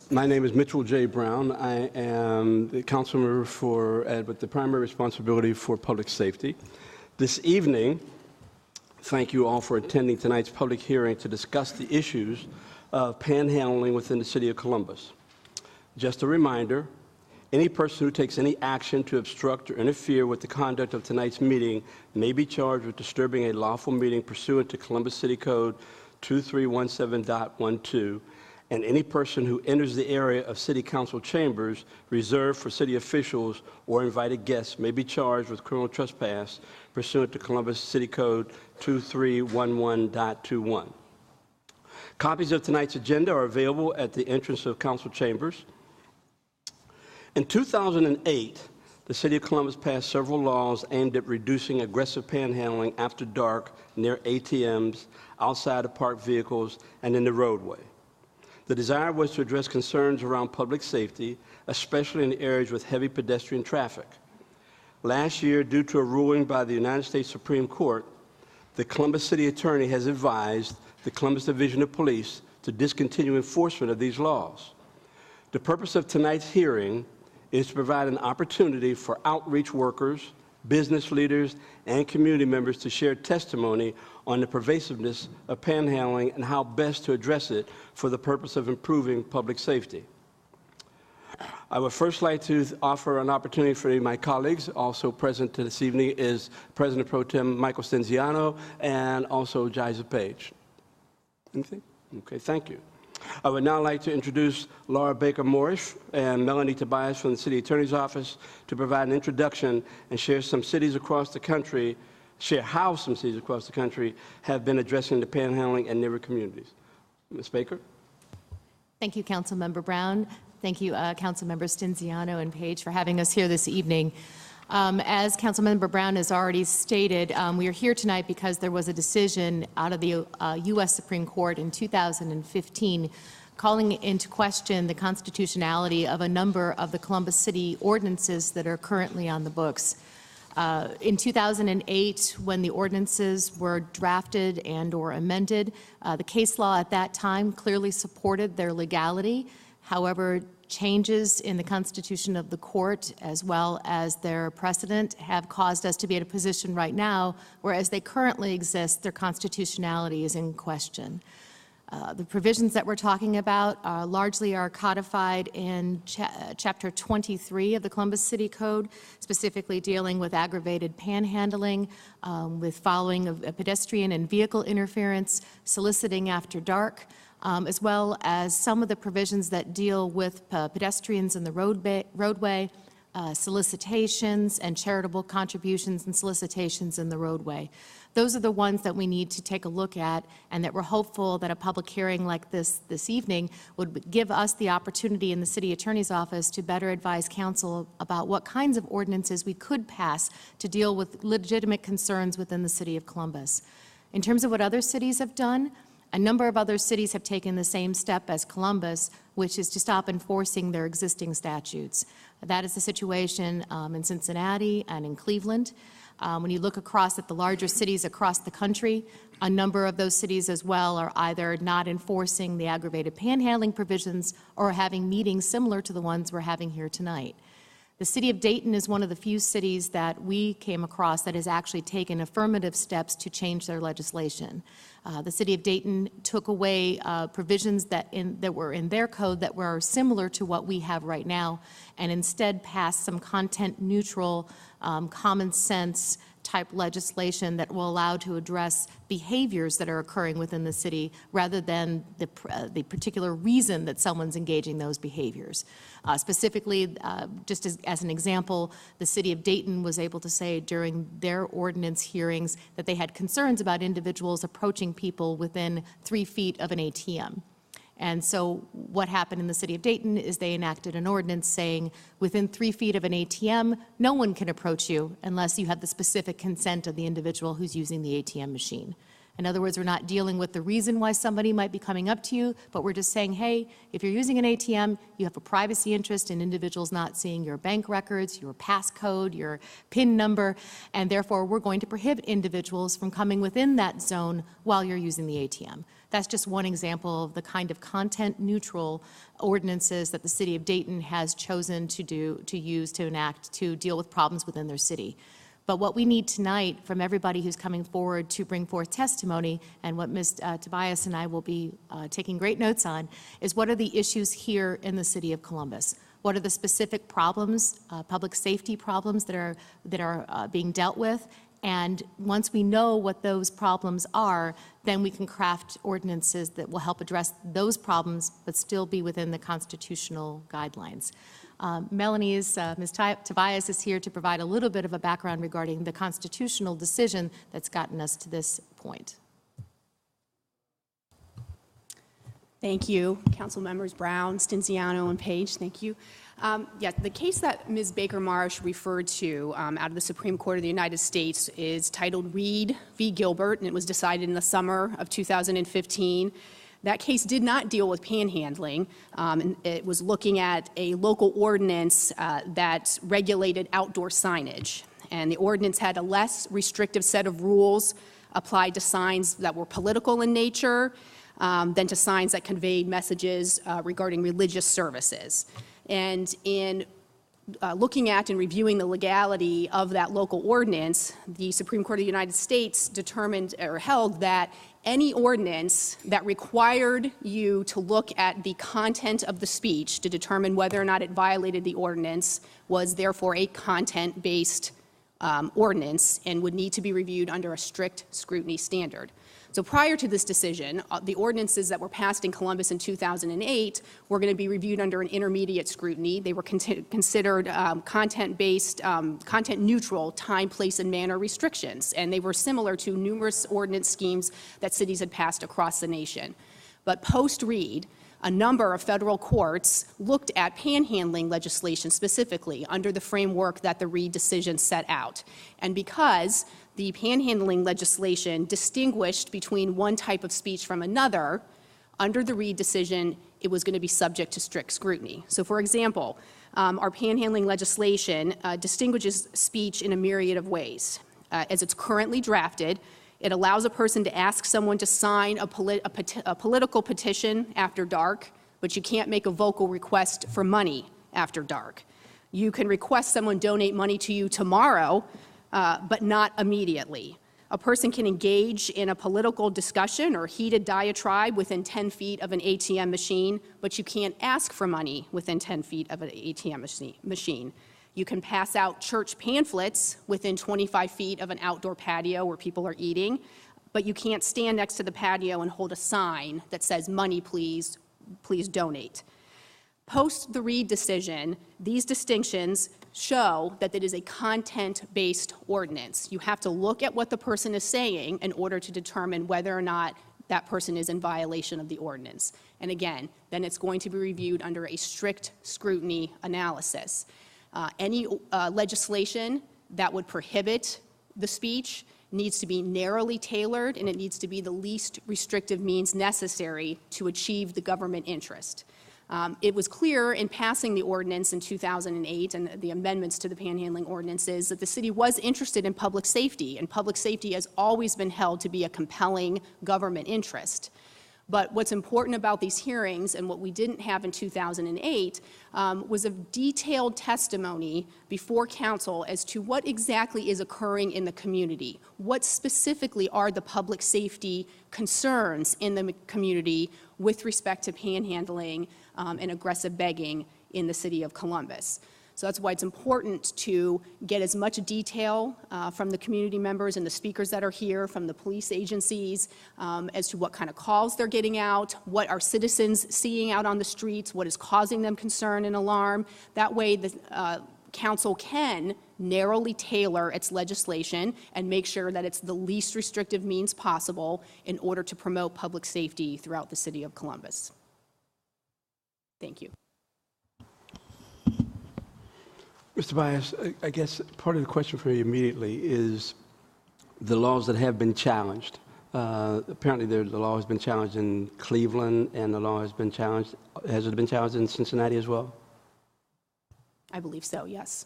My name is Mitchell J. Brown. I am the council member with the primary responsibility for public safety. This evening, thank you all for attending tonight's public hearing to discuss the issues of panhandling within the city of Columbus. Just a reminder, any person who takes any action to obstruct or interfere with the conduct of tonight's meeting may be charged with disturbing a lawful meeting pursuant to Columbus City Code 2317.12, and any person who enters the area of city council chambers reserved for city officials or invited guests may be charged with criminal trespass pursuant to Columbus City Code 2311.21. Copies of tonight's agenda are available at the entrance of council chambers. In 2008, the City of Columbus passed several laws aimed at reducing aggressive panhandling after dark near ATMs, outside of parked vehicles, and in the roadway. The desire was to address concerns around public safety, especially in areas with heavy pedestrian traffic. Last year, due to a ruling by the United States Supreme Court, the Columbus City Attorney has advised the Columbus Division of Police to discontinue enforcement of these laws. The purpose of tonight's hearing is to provide an opportunity for outreach workers, business leaders, and community members to share testimony on the pervasiveness of panhandling and how best to address it for the purpose of improving public safety. I would first like to offer an opportunity for my colleagues. Also present this evening is President Pro Tem Michael Stinziano and also Jiza Page. Anything? Okay, thank you. I would now like to introduce Laura Baker Morris and Melanie Tobias from the City Attorney's Office to provide an introduction and share how some cities across the country have been addressing the panhandling and neighbor communities. Ms. Baker. Thank you, Councilmember Brown. Thank you, Councilmembers Stinziano and Page, for having us here this evening. As Councilmember Brown has already stated, we are here tonight because there was a decision out of the U.S. Supreme Court in 2015 calling into question the constitutionality of a number of the Columbus City ordinances that are currently on the books. In 2008, when the ordinances were drafted and or amended, the case law at that time clearly supported their legality. However, changes in the constitution of the court as well as their precedent have caused us to be at a position right now where, as they currently exist, their constitutionality is in question. The provisions that we're talking about largely are codified in Chapter 23 of the Columbus City Code, specifically dealing with aggravated panhandling, with following of pedestrian and vehicle interference, soliciting after dark, as well as some of the provisions that deal with pedestrians in the roadway, solicitations and charitable contributions and solicitations in the roadway. Those are the ones that we need to take a look at, and that we're hopeful that a public hearing like this evening would give us the opportunity in the City Attorney's Office to better advise council about what kinds of ordinances we could pass to deal with legitimate concerns within the City of Columbus. In terms of what other cities have done, a number of other cities have taken the same step as Columbus, which is to stop enforcing their existing statutes. That is the situation in Cincinnati and in Cleveland. When you look across at the larger cities across the country, a number of those cities as well are either not enforcing the aggravated panhandling provisions or having meetings similar to the ones we're having here tonight. The city of Dayton is one of the few cities that we came across that has actually taken affirmative steps to change their legislation. The city of Dayton took away provisions that were in their code that were similar to what we have right now, and instead passed some content neutral, common sense type legislation that will allow to address behaviors that are occurring within the city rather than the particular reason that someone's engaging those behaviors. Specifically, just as an example, the city of Dayton was able to say during their ordinance hearings that they had concerns about individuals approaching people within 3 feet of an ATM. And so what happened in the city of Dayton is they enacted an ordinance saying within 3 feet of an ATM, no one can approach you unless you have the specific consent of the individual who's using the ATM machine. In other words, we're not dealing with the reason why somebody might be coming up to you, but we're just saying, hey, if you're using an ATM, you have a privacy interest in individuals not seeing your bank records, your passcode, your PIN number, and therefore we're going to prohibit individuals from coming within that zone while you're using the ATM. That's just one example of the kind of content-neutral ordinances that the City of Dayton has chosen to use to enact to deal with problems within their city. But what we need tonight from everybody who's coming forward to bring forth testimony, and what Ms. Tobias and I will be taking great notes on, is what are the issues here in the City of Columbus? What are the specific problems, public safety problems that are being dealt with? And once we know what those problems are, then we can craft ordinances that will help address those problems, but still be within the constitutional guidelines. Ms. Tobias is here to provide a little bit of a background regarding the constitutional decision that's gotten us to this point. Thank you, Council Members Brown, Stinziano, and Page. Thank you. The case that Ms. Baker-Marsh referred to out of the Supreme Court of the United States is titled Reed v. Gilbert, and it was decided in the summer of 2015. That case did not deal with panhandling. And it was looking at a local ordinance that regulated outdoor signage. And the ordinance had a less restrictive set of rules applied to signs that were political in nature than to signs that conveyed messages regarding religious services. And in looking at and reviewing the legality of that local ordinance, the Supreme Court of the United States determined or held that any ordinance that required you to look at the content of the speech to determine whether or not it violated the ordinance was therefore a content-based ordinance and would need to be reviewed under a strict scrutiny standard. So prior to this decision, the ordinances that were passed in Columbus in 2008 were going to be reviewed under an intermediate scrutiny. They were considered content-based, content-neutral time, place, and manner restrictions, and they were similar to numerous ordinance schemes that cities had passed across the nation. But post-Reed, a number of federal courts looked at panhandling legislation specifically under the framework that the Reed decision set out. And because the panhandling legislation distinguished between one type of speech from another, under the Reed decision, it was going to be subject to strict scrutiny. So for example, our panhandling legislation distinguishes speech in a myriad of ways. As it's currently drafted, it allows a person to ask someone to sign a political petition after dark, but you can't make a vocal request for money after dark. You can request someone donate money to you tomorrow, but not immediately. A person can engage in a political discussion or heated diatribe within 10 feet of an ATM machine, but you can't ask for money within 10 feet of an ATM machine. You can pass out church pamphlets within 25 feet of an outdoor patio where people are eating, but you can't stand next to the patio and hold a sign that says, "Money, please, please donate." Post the Reed decision, these distinctions show that it is a content-based ordinance. You have to look at what the person is saying in order to determine whether or not that person is in violation of the ordinance. And again, then it's going to be reviewed under a strict scrutiny analysis. Any legislation that would prohibit the speech needs to be narrowly tailored, and it needs to be the least restrictive means necessary to achieve the government interest. It was clear in passing the ordinance in 2008 and the amendments to the panhandling ordinances that the city was interested in public safety, and public safety has always been held to be a compelling government interest. But what's important about these hearings, and what we didn't have in 2008, was a detailed testimony before council as to what exactly is occurring in the community. What specifically are the public safety concerns in the community with respect to panhandling and aggressive begging in the city of Columbus. So that's why it's important to get as much detail from the community members and the speakers that are here, from the police agencies, as to what kind of calls they're getting out, what are citizens seeing out on the streets, what is causing them concern and alarm. That way the council can narrowly tailor its legislation and make sure that it's the least restrictive means possible in order to promote public safety throughout the city of Columbus. Thank you. Mr. Bias, I guess part of the question for you immediately is the laws that have been challenged Apparently, the law has been challenged in Cleveland, and the law has been challenged. Has it been challenged in Cincinnati as well? I believe so, yes.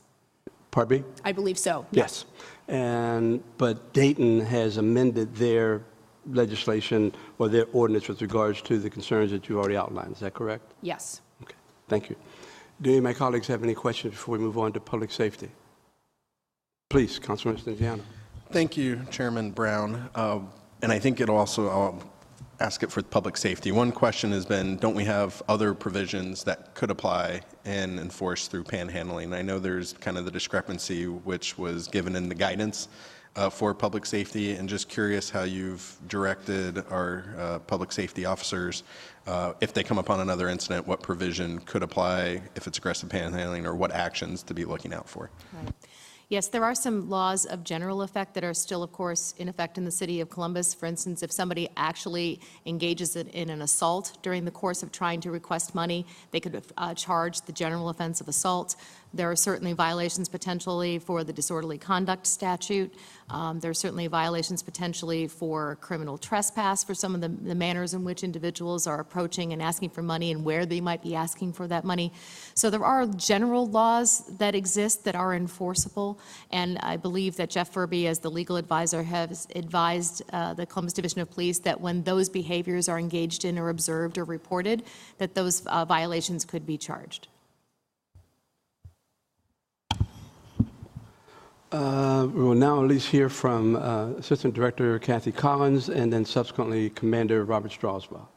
Pardon me? I believe so. Yes. But Dayton has amended their legislation or their ordinance with regards to the concerns that you already outlined. Is that correct? Yes. Okay. Thank you. Do any of my colleagues have any questions before we move on to public safety? Please, Councilman Stinziano. Thank you, Chairman Brown. And I think it'll also, I'll ask it for public safety. One question has been, don't we have other provisions that could apply and enforce through panhandling? I know there's kind of the discrepancy which was given in the guidance for public safety, and just curious how you've directed our public safety officers, if they come upon another incident, what provision could apply if it's aggressive panhandling, or what actions to be looking out for. Right. Yes, there are some laws of general effect that are still, of course, in effect in the city of Columbus. For instance, if somebody actually engages in an assault during the course of trying to request money, they could charge the general offense of assault. There are certainly violations potentially for the disorderly conduct statute. There are certainly violations potentially for criminal trespass for some of the manners in which individuals are approaching and asking for money and where they might be asking for that money. So there are general laws that exist that are enforceable, and I believe that Jeff Furby, as the legal advisor, has advised the Columbus Division of Police that when those behaviors are engaged in or observed or reported, that those violations could be charged. We will now at least hear from Assistant Director Kathy Collins and then subsequently Commander Robert Strasbaugh.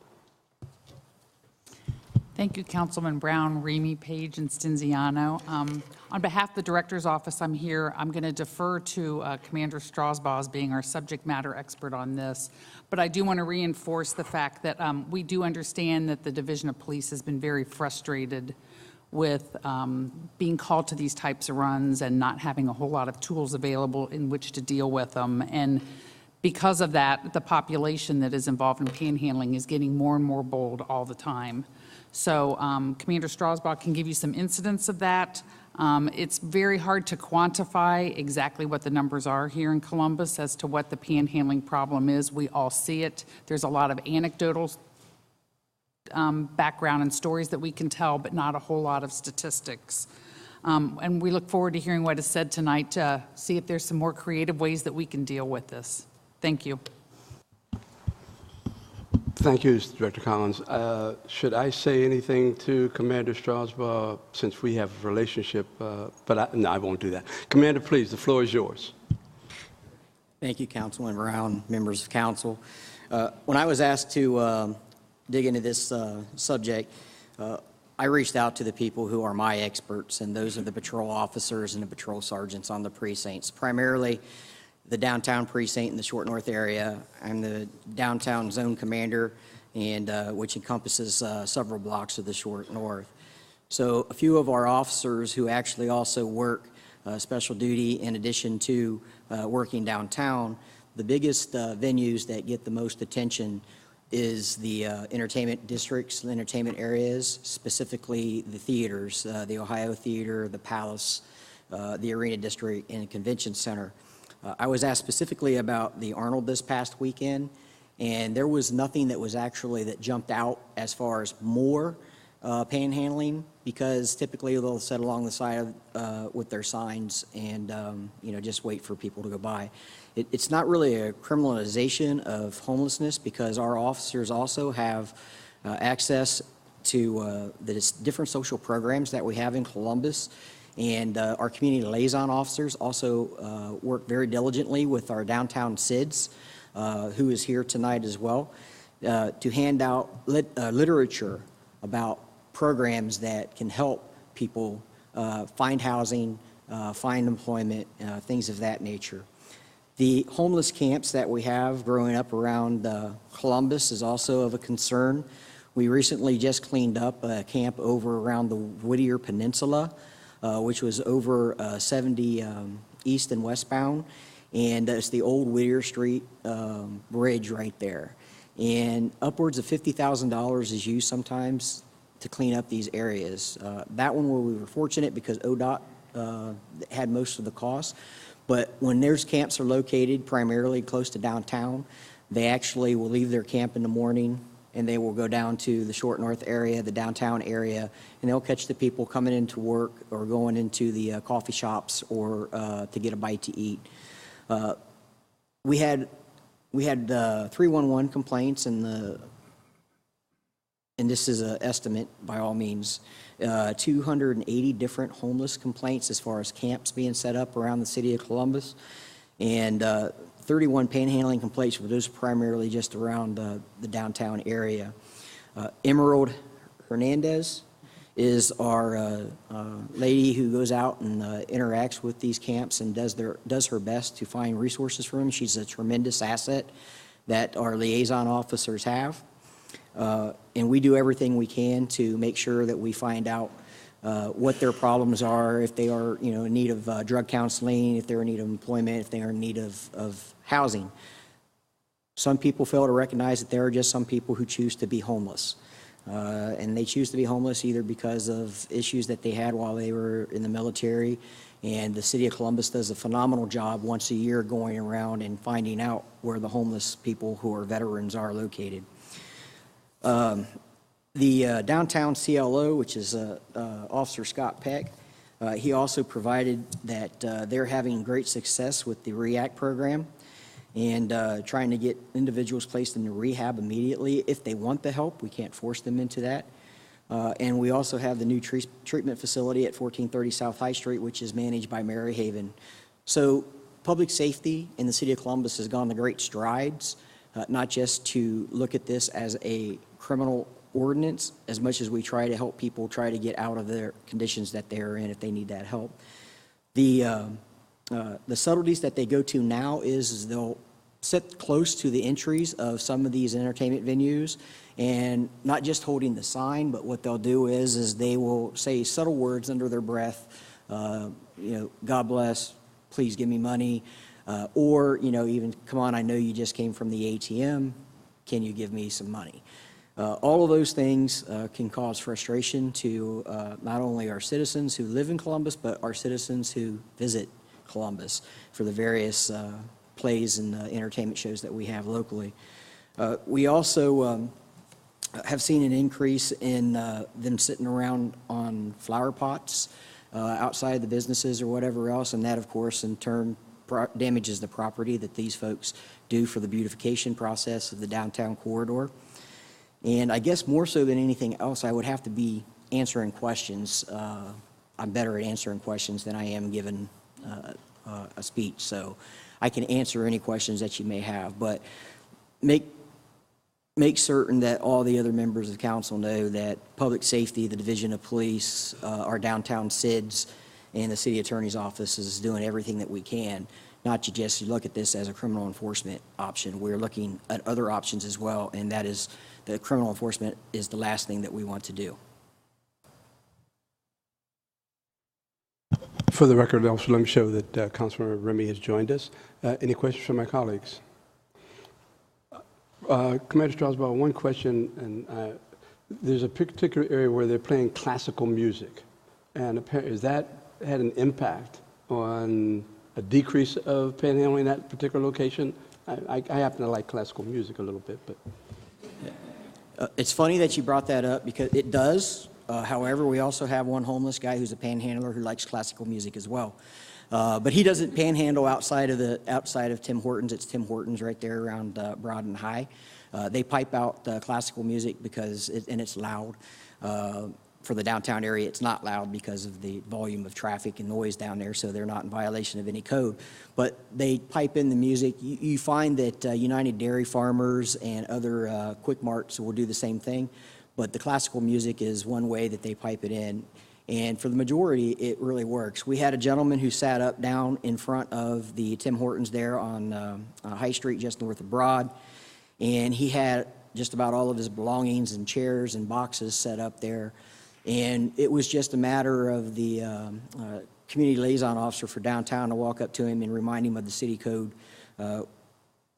Thank you, Councilman Brown, Remy, Page, and Stinziano. On behalf of the Director's Office, I'm going to defer to Commander Strasbaugh as being our subject matter expert on this. But I do want to reinforce the fact that we do understand that the Division of Police has been very frustrated with being called to these types of runs and not having a whole lot of tools available in which to deal with them. And because of that, the population that is involved in panhandling is getting more and more bold all the time. So Commander Strasbaugh can give you some incidents of that. It's very hard to quantify exactly what the numbers are here in Columbus as to what the panhandling problem is. We all see it. There's a lot of anecdotal background and stories that we can tell, but not a whole lot of statistics. And we look forward to hearing what is said tonight to see if there's some more creative ways that we can deal with this. Thank you. Thank you, Director Collins. Should I say anything to Commander Strasbaugh since we have a relationship? No, I won't do that. Commander, please, the floor is yours. Thank you, Councilman Brown, members of council. When I was asked to dig into this subject, I reached out to the people who are my experts, and those are the patrol officers and the patrol sergeants on the precincts, primarily the downtown precinct in the Short North area. I'm the downtown zone commander, and which encompasses several blocks of the Short North. So a few of our officers who actually also work special duty in addition to working downtown, the biggest venues that get the most attention is the entertainment districts, the entertainment areas, specifically the theaters, the Ohio Theater, the Palace, the Arena District, and the Convention Center. I was asked specifically about the Arnold this past weekend, and there was nothing that was actually that jumped out as far as more panhandling, because typically they'll sit along the side of, with their signs and just wait for people to go by. It's not really a criminalization of homelessness, because our officers also have access to the different social programs that we have in Columbus. And our community liaison officers also work very diligently with our downtown SIDS, who is here tonight as well, to hand out literature about programs that can help people find housing, find employment, things of that nature. The homeless camps that we have growing up around Columbus is also of a concern. We recently just cleaned up a camp over around the Whittier Peninsula, which was over 70 east and westbound, and it's the old Whittier Street bridge right there. And upwards of $50,000 is used sometimes to clean up these areas. That one we were fortunate because ODOT had most of the costs, but when there's camps are located primarily close to downtown, They actually will leave their camp in the morning, and they will go down to the Short North area, the downtown area, and they'll catch the people coming into work or going into the coffee shops or to get a bite to eat. We had 311 complaints, and this is an estimate by all means, 280 different homeless complaints as far as camps being set up around the city of Columbus, and 31 panhandling complaints, but those primarily just around the downtown area. Emerald Hernandez is our lady who goes out and interacts with these camps and does her best to find resources for them. She's a tremendous asset that our liaison officers have. And we do everything we can to make sure that we find out what their problems are, if they are, in need of drug counseling, if they're in need of employment, if they are in need of housing. Some people fail to recognize that there are just some people who choose to be homeless. And they choose to be homeless either because of issues that they had while they were in the military. And the city of Columbus does a phenomenal job once a year going around and finding out where the homeless people who are veterans are located. The downtown CLO, which is Officer Scott Peck, he also provided that they're having great success with the REACT program and trying to get individuals placed into rehab immediately if they want the help. We can't force them into that. And we also have the new treatment facility at 1430 South High Street, which is managed by Mary Haven. So public safety in the city of Columbus has gone to great strides, not just to look at this as a criminal ordinance, as much as we try to help people try to get out of their conditions that they're in if they need that help. The subtleties that they go to now is they'll sit close to the entries of some of these entertainment venues and not just holding the sign, but what they'll do is they will say subtle words under their breath, God bless, please give me money, or, even, come on, I know you just came from the ATM, can you give me some money? All of those things can cause frustration to not only our citizens who live in Columbus, but our citizens who visit Columbus for the various plays and entertainment shows that we have locally. We also have seen an increase in them sitting around on flower pots outside the businesses or whatever else, and that, of course, in turn damages the property that these folks do for the beautification process of the downtown corridor. And I guess more so than anything else, I would have to be answering questions. I'm better at answering questions than I am giving a speech, so I can answer any questions that you may have, but make certain that all the other members of council know that public safety, the Division of Police, our downtown SIDS, and the city attorney's office is doing everything that we can, not to just look at this as a criminal enforcement option. We're looking at other options as well, and that is that criminal enforcement is the last thing that we want to do. For the record, also let me show that Councilmember Remy has joined us. Any questions from my colleagues? Commander Strasbaugh, one question, and there's a particular area where they're playing classical music, and has that had an impact on a decrease of panhandling in that particular location? I happen to like classical music a little bit, but... It's funny that you brought that up because it does. However, we also have one homeless guy who's a panhandler who likes classical music as well. But he doesn't panhandle outside of Tim Hortons. It's Tim Hortons right there around Broad and High. They pipe out classical music because it's loud. For the downtown area, it's not loud because of the volume of traffic and noise down there, so they're not in violation of any code. But they pipe in the music. You find that United Dairy Farmers and other Quick Marts will do the same thing, but the classical music is one way that they pipe it in. And for the majority, it really works. We had a gentleman who sat up down in front of the Tim Hortons there on High Street, just north of Broad, and he had just about all of his belongings and chairs and boxes set up there. And it was just a matter of the community liaison officer for downtown to walk up to him and remind him of the city code,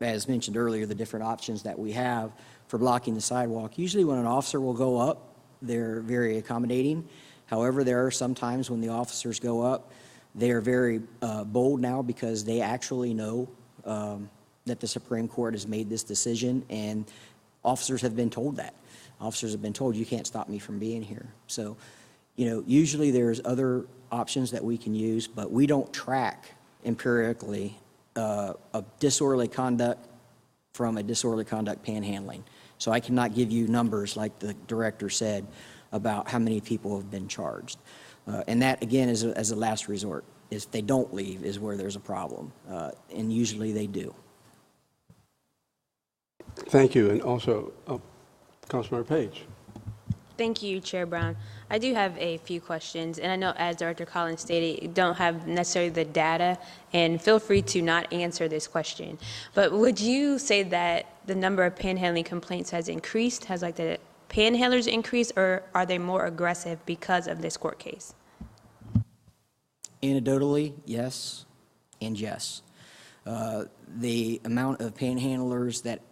as mentioned earlier, the different options that we have for blocking the sidewalk. Usually when an officer will go up, they're very accommodating. However, there are some times when the officers go up, they are very bold now because they actually know that the Supreme Court has made this decision, and officers have been told that. Officers have been told, you can't stop me from being here. So, you know, usually there's other options that we can use, but we don't track empirically a disorderly conduct from a disorderly conduct panhandling. So I cannot give you numbers like the director said about how many people have been charged. And that, again, is as a last resort. If they don't leave is where there's a problem, and usually they do. Thank you. And also, Councilmember Page. Thank you, Chair Brown. I do have a few questions, and I know, as Director Collins stated, you don't have necessarily the data, and feel free to not answer this question. But would you say that the number of panhandling complaints has increased? Has, like, the panhandlers increased, or are they more aggressive because of this court case? Anecdotally, yes and yes. The amount of panhandlers that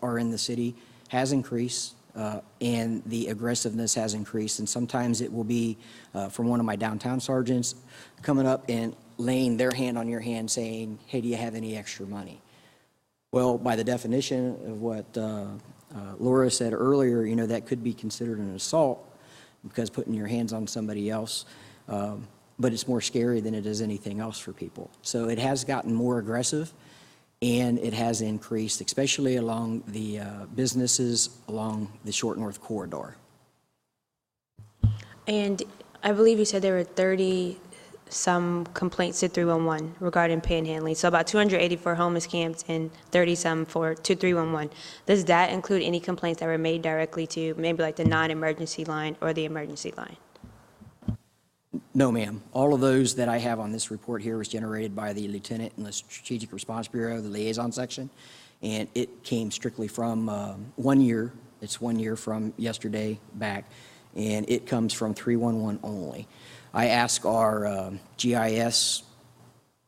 are in the city has increased, and the aggressiveness has increased. And sometimes it will be from one of my downtown sergeants coming up and laying their hand on your hand saying, hey, do you have any extra money? Well, by the definition of what Laura said earlier, you know, that could be considered an assault because putting your hands on somebody else, but it's more scary than it is anything else for people. So it has gotten more aggressive, and it has increased, especially along the businesses along the Short North Corridor. And I believe you said there were 30-some complaints to 311 regarding panhandling. So about 284 homeless camps and 30-some to 311. Does that include any complaints that were made directly to maybe like the non-emergency line or the emergency line? No, ma'am. All of those that I have on this report here was generated by the Lieutenant in the Strategic Response Bureau, the liaison section, and it came strictly from 1 year. It's 1 year from yesterday back, and it comes from 311 only. I asked our GIS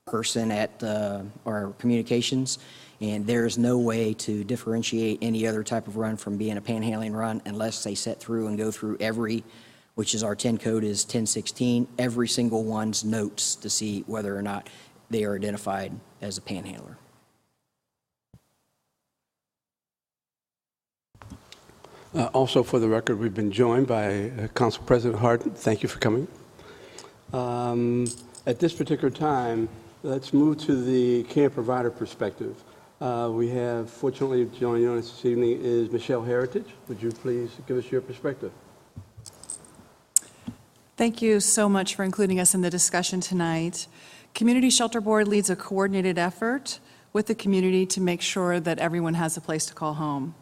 person at our communications, and there's no way to differentiate any other type of run from being a panhandling run unless they set through and go through every, which is our 10 code is 1016, every single one's notes to see whether or not they are identified as a panhandler. Also, for the record, we've been joined by Council President Hart. Thank you for coming. At this particular time, let's move to the care provider perspective. We have, fortunately, joining us this evening is Michelle Heritage. Would you please give us your perspective? Thank you so much for including us in the discussion tonight. Community Shelter Board leads a coordinated effort with the community to make sure that everyone has a place to call home.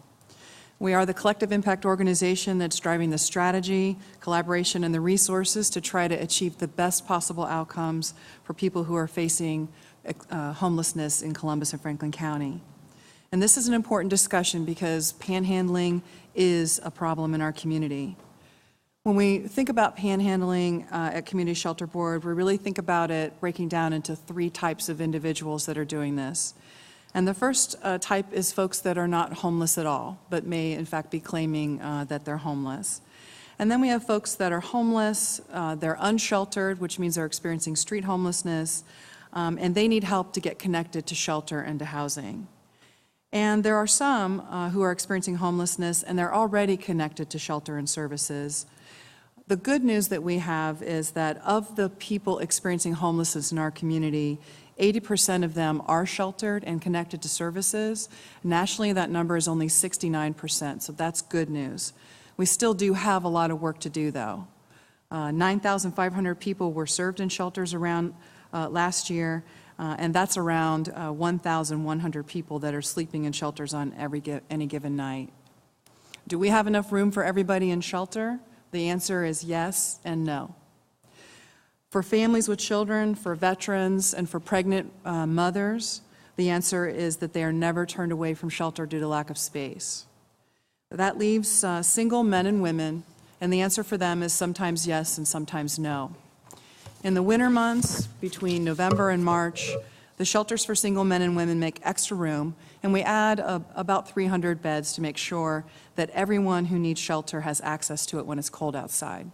We are the collective impact organization that's driving the strategy, collaboration, and the resources to try to achieve the best possible outcomes for people who are facing homelessness in Columbus and Franklin County. And this is an important discussion because panhandling is a problem in our community. When we think about panhandling at Community Shelter Board, we really think about it breaking down into 3 types of individuals that are doing this. And the first type is folks that are not homeless at all, but may in fact be claiming that they're homeless. And then we have folks that are homeless, they're unsheltered, which means they're experiencing street homelessness, and they need help to get connected to shelter and to housing. And there are some who are experiencing homelessness and they're already connected to shelter and services. The good news that we have is that of the people experiencing homelessness in our community, 80% of them are sheltered and connected to services. Nationally, that number is only 69%, so that's good news. We still do have a lot of work to do, though. 9,500 people were served in shelters around last year, and that's around 1,100 people that are sleeping in shelters on any given night. Do we have enough room for everybody in shelter? The answer is yes and no. For families with children, for veterans, and for pregnant mothers, the answer is that they are never turned away from shelter due to lack of space. That leaves single men and women, and the answer for them is sometimes yes and sometimes no. In the winter months, between November and March, the shelters for single men and women make extra room, and we add about 300 beds to make sure that everyone who needs shelter has access to it when it's cold outside.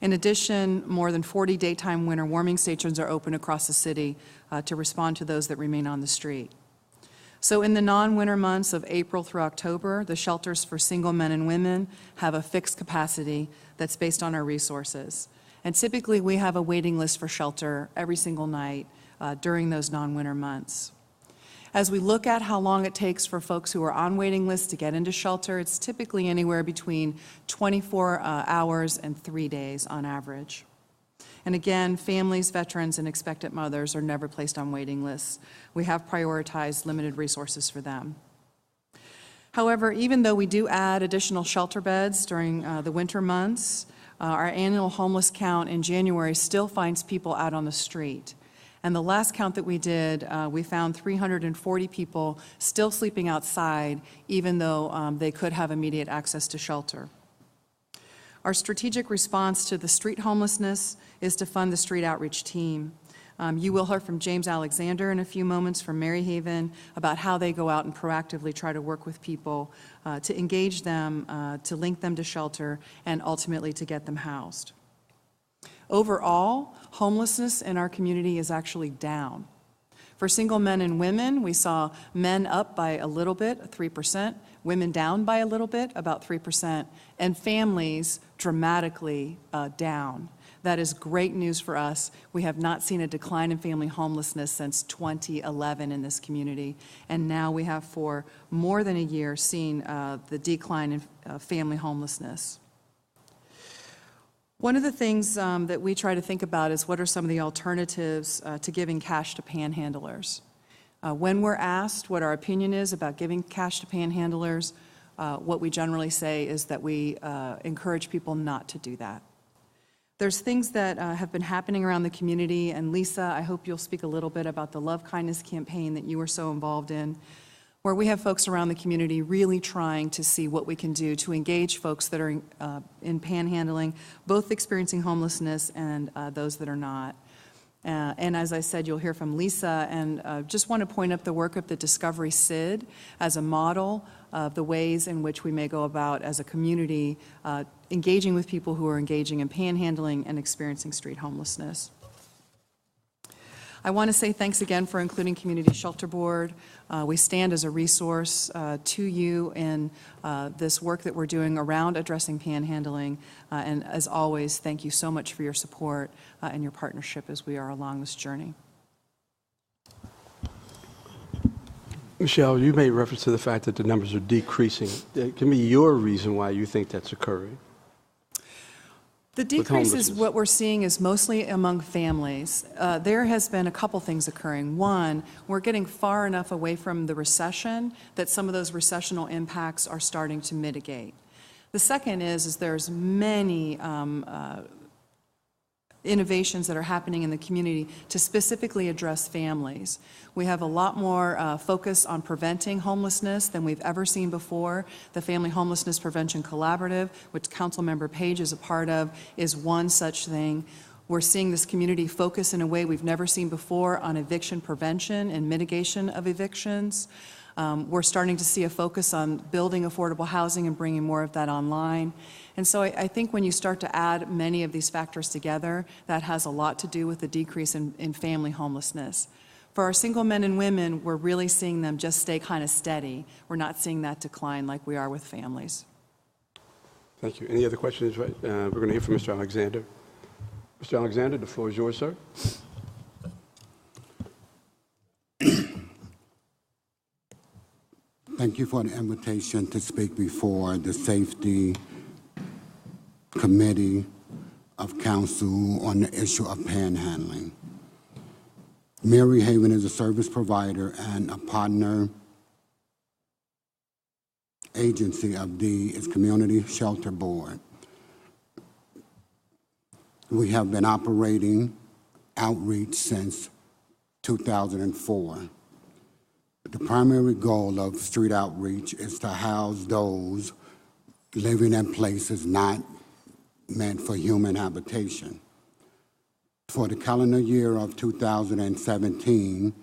In addition, more than 40 daytime winter warming stations are open across the city to respond to those that remain on the street. So in the non-winter months of April through October, the shelters for single men and women have a fixed capacity that's based on our resources. And typically, we have a waiting list for shelter every single night during those non-winter months. As we look at how long it takes for folks who are on waiting lists to get into shelter, it's typically anywhere between 24 hours and 3 days on average. And again, families, veterans, and expectant mothers are never placed on waiting lists. We have prioritized limited resources for them. However, even though we do add additional shelter beds during the winter months, our annual homeless count in January still finds people out on the street. And the last count that we did, we found 340 people still sleeping outside, even though they could have immediate access to shelter. Our strategic response to the street homelessness is to fund the street outreach team. You will hear from James Alexander in a few moments from Maryhaven about how they go out and proactively try to work with people to engage them, to link them to shelter, and ultimately to get them housed. Overall, homelessness in our community is actually down. For single men and women, we saw men up by a little bit, 3%, women down by a little bit, about 3%, and families dramatically down. That is great news for us. We have not seen a decline in family homelessness since 2011 in this community, and now we have for more than a year seen the decline in family homelessness. One of the things that we try to think about is what are some of the alternatives to giving cash to panhandlers. When we're asked what our opinion is about giving cash to panhandlers, what we generally say is that we encourage people not to do that. There's things that have been happening around the community, and Lisa, I hope you'll speak a little bit about the Love Kindness campaign that you were so involved in, where we have folks around the community really trying to see what we can do to engage folks that are in panhandling, both experiencing homelessness and those that are not. And as I said, you'll hear from Lisa, and just want to point up the work of the Discovery SID as a model of the ways in which we may go about as a community engaging with people who are engaging in panhandling and experiencing street homelessness. I want to say thanks again for including Community Shelter Board. We stand as a resource to you in this work that we're doing around addressing panhandling. And as always, thank you so much for your support and your partnership as we are along this journey. Michelle, you made reference to the fact that the numbers are decreasing. Give me your reason why you think that's occurring. The decrease is what we're seeing is mostly among families. There has been a couple things occurring. One, we're getting far enough away from the recession that some of those recessional impacts are starting to mitigate. The second is there's many innovations that are happening in the community to specifically address families. We have a lot more focus on preventing homelessness than we've ever seen before. The Family Homelessness Prevention Collaborative, which Councilmember Page is a part of, is one such thing. We're seeing this community focus in a way we've never seen before on eviction prevention and mitigation of evictions. We're starting to see a focus on building affordable housing and bringing more of that online. And so I think when you start to add many of these factors together, that has a lot to do with the decrease in family homelessness. For our single men and women, we're really seeing them just stay kind of steady. We're not seeing that decline like we are with families. Thank you. Any other questions? We're going to hear from Mr. Alexander. Mr. Alexander, the floor is yours, sir. Thank you for the invitation to speak before the Safety Committee of Council on the issue of panhandling. Maryhaven is a service provider and a partner agency of its Community Shelter Board. We have been operating outreach since 2004. The primary goal of street outreach is to house those living in places not meant for human habitation. For the calendar year of 2017,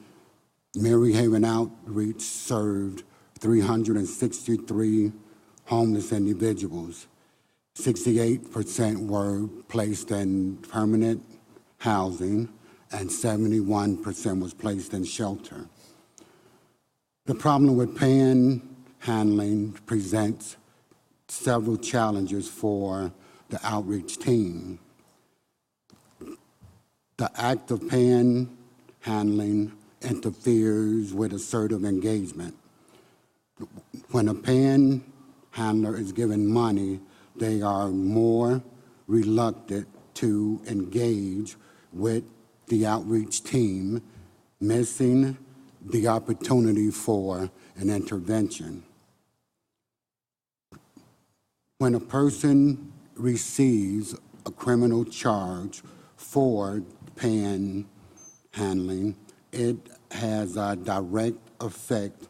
Maryhaven Outreach served 363 homeless individuals. 68% were placed in permanent housing and 71% was placed in shelter. The problem with panhandling presents several challenges for the outreach team. The act of panhandling interferes with assertive engagement. When a panhandler is given money, they are more reluctant to engage with the outreach team, missing the opportunity for an intervention. When a person receives a criminal charge for panhandling, it has a direct effect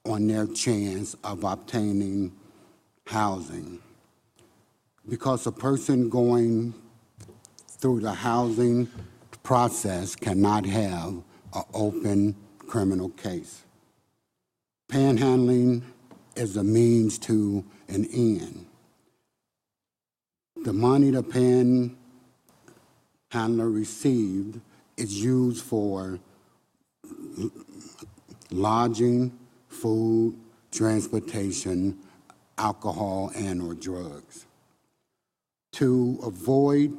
on their chance of obtaining housing. Because a person going through the housing process cannot have an open criminal case. Panhandling is a means to an end. The money the panhandler received is used for lodging, food, transportation, alcohol, and/or drugs. To avoid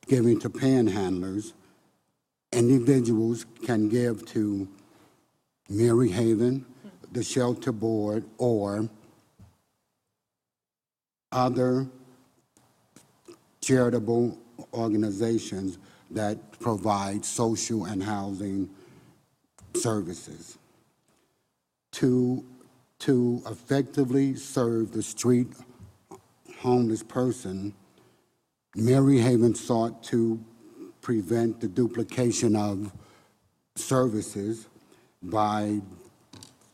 giving to panhandlers, individuals can give to Mary Haven, the Shelter Board, or other charitable organizations that provide social and housing services. To effectively serve the street homeless person, Mary Haven sought to prevent the duplication of services by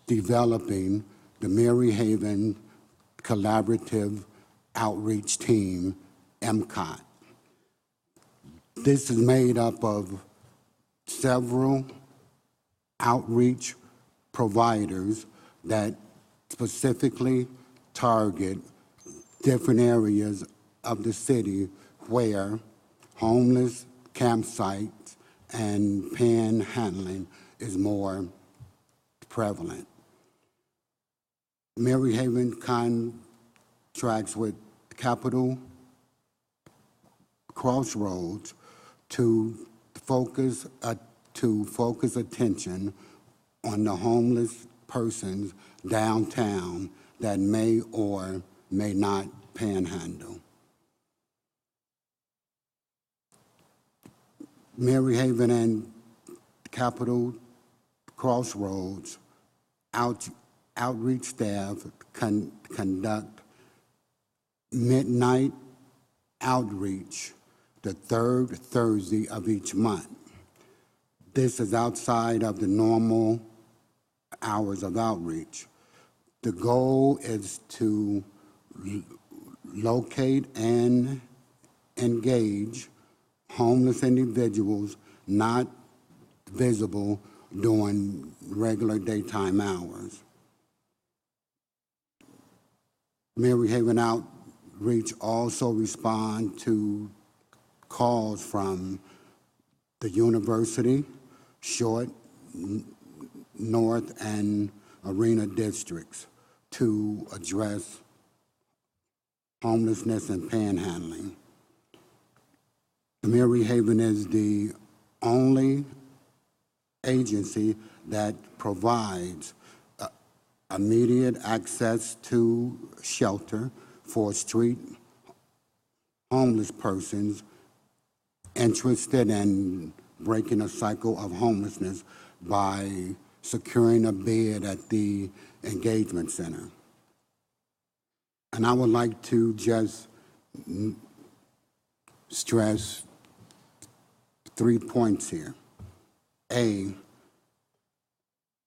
developing the Mary Haven Collaborative Outreach Team, MCOT. This is made up of several outreach providers that specifically target different areas of the city where homeless campsites and panhandling is more prevalent. Mary Haven contracts with Capital Crossroads to focus attention on the homeless persons downtown that may or may not panhandle. Mary Haven and Capital Crossroads outreach staff conduct midnight outreach the third Thursday of each month. This is outside of the normal hours of outreach. The goal is to locate and engage homeless individuals not visible during regular daytime hours. Mary Haven Outreach also respond to calls from the University, Short, North, and Arena districts to address homelessness and panhandling. Mary Haven is the only agency that provides immediate access to shelter for street homeless persons interested in breaking a cycle of homelessness by securing a bed at the engagement center. And I would like to just stress 3 points here. A,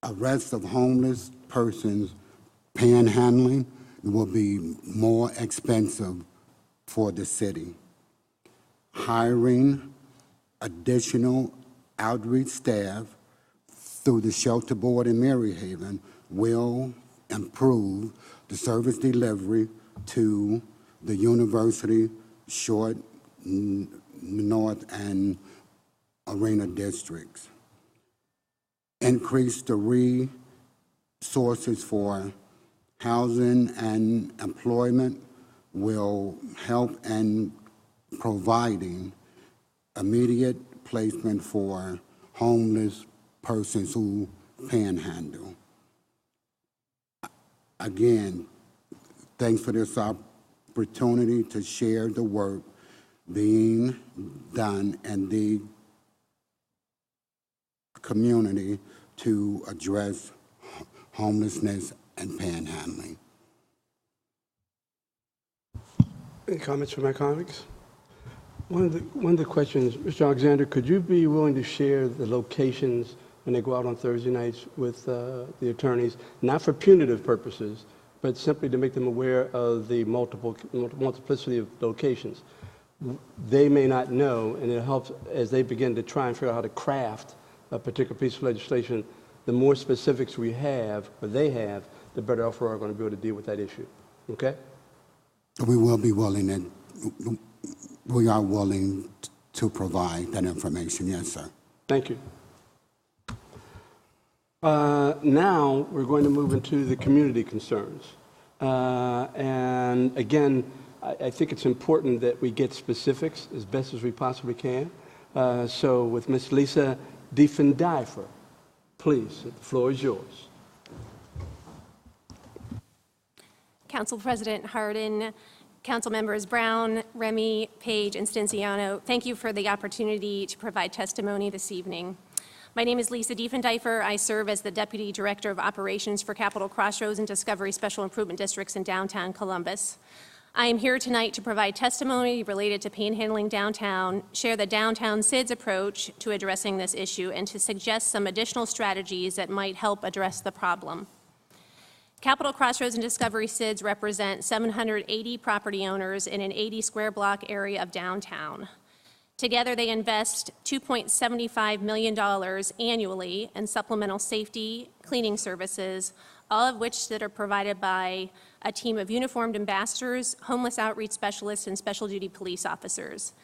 arrest of homeless persons panhandling will be more expensive for the city. Hiring additional outreach staff through the Shelter Board in Mary Haven will improve the service delivery to the University, Short, North, and Arena districts. Increase the sources for housing and employment will help in providing immediate placement for homeless persons who panhandle. Again, thanks for this opportunity to share the work being done in the community to address homelessness and panhandling. Any comments from my colleagues? One of the questions, Mr. Alexander, could you be willing to share the locations when they go out on Thursday nights with the attorneys, not for punitive purposes, but simply to make them aware of the multiplicity of locations? They may not know, and it helps as they begin to try and figure out how to craft a particular piece of legislation. The more specifics we have, or they have, the better off we're going to be able to deal with that issue. Okay? We will be willing, and we are willing to provide that information. Yes, sir. Thank you. Now we're going to move into the community concerns. And again, I think it's important that we get specifics as best as we possibly can. So with Ms. Lisa Diefendiefer, please, the floor is yours. Council President Hardin, Council Members Brown, Remy, Page, and Stinziano, thank you for the opportunity to provide testimony this evening. My name is Lisa Diefendiefer. I serve as the Deputy Director of Operations for Capitol Crossroads and Discovery Special Improvement Districts in downtown Columbus. I am here tonight to provide testimony related to panhandling downtown, share the downtown SIDS approach to addressing this issue, and to suggest some additional strategies that might help address the problem. Capitol Crossroads and Discovery SIDS represent 780 property owners in an 80 square block area of downtown. Together, they invest $2.75 million annually in supplemental safety, cleaning services, all of which that are provided by a team of uniformed ambassadors, homeless outreach specialists, and special duty police officers.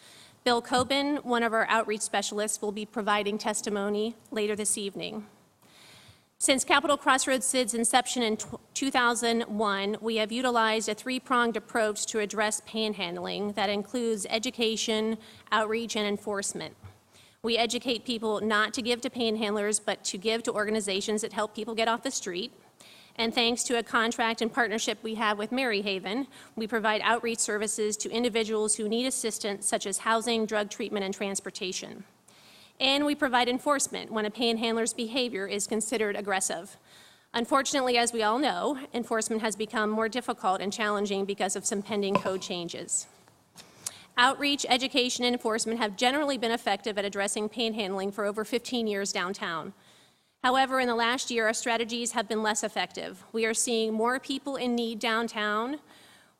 Bill Coben, one of our outreach specialists, will be providing testimony later this evening. Since Capitol Crossroads SID's inception in 2001, we have utilized a three-pronged approach to address panhandling that includes education, outreach, and enforcement. We educate people not to give to panhandlers, but to give to organizations that help people get off the street. And thanks to a contract and partnership we have with Maryhaven, we provide outreach services to individuals who need assistance, such as housing, drug treatment, and transportation. And we provide enforcement when a panhandler's behavior is considered aggressive. Unfortunately, as we all know, enforcement has become more difficult and challenging because of some pending code changes. Outreach, education, and enforcement have generally been effective at addressing panhandling for over 15 years downtown. However, in the last year, our strategies have been less effective. We are seeing more people in need downtown.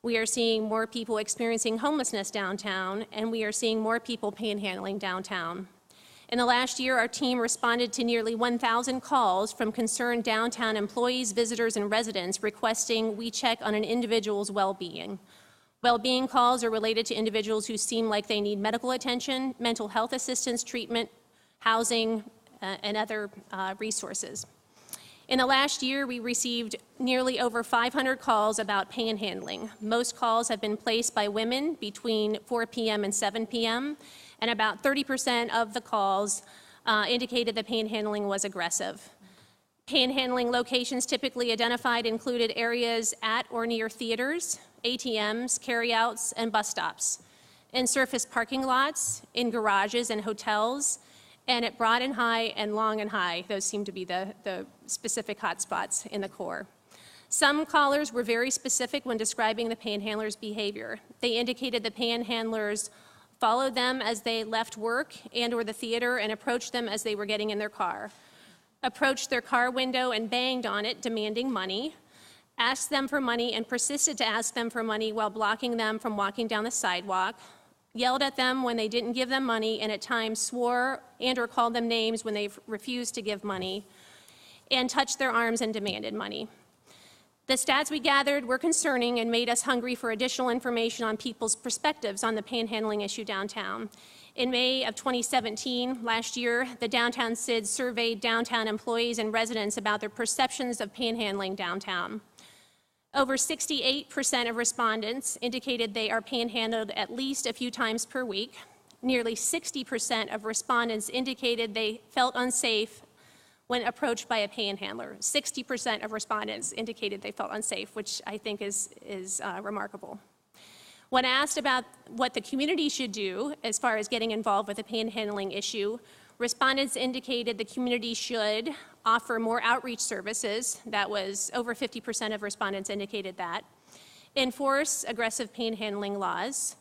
We are seeing more people experiencing homelessness downtown, and we are seeing more people panhandling downtown. In the last year, our team responded to nearly 1,000 calls from concerned downtown employees, visitors, and residents requesting we check on an individual's well-being. Well-being calls are related to individuals who seem like they need medical attention, mental health assistance, treatment, housing, and other resources. In the last year, we received nearly over 500 calls about panhandling. Most calls have been placed by women between 4 p.m. and 7 p.m., and about 30% of the calls indicated that panhandling was aggressive. Panhandling locations typically identified included areas at or near theaters, ATMs, carryouts, and bus stops, in surface parking lots, in garages and hotels, and at Broad and High and Long and High. Those seem to be the specific hotspots in the core. Some callers were very specific when describing the panhandlers' behavior. They indicated the panhandlers followed them as they left work and or the theater and approached them as they were getting in their car, approached their car window and banged on it, demanding money, asked them for money and persisted to ask them for money while blocking them from walking down the sidewalk, yelled at them when they didn't give them money, and at times swore and or called them names when they refused to give money, and touched their arms and demanded money. The stats we gathered were concerning and made us hungry for additional information on people's perspectives on the panhandling issue downtown. In May of 2017, last year, the Downtown SID surveyed downtown employees and residents about their perceptions of panhandling downtown. Over 68% of respondents indicated they are panhandled at least a few times per week. Nearly 60% of respondents indicated they felt unsafe when approached by a panhandler. 60% of respondents indicated they felt unsafe, which I think is remarkable. When asked about what the community should do as far as getting involved with the panhandling issue, respondents indicated the community should offer more outreach services. That was over 50% of respondents indicated that. Enforce aggressive panhandling laws.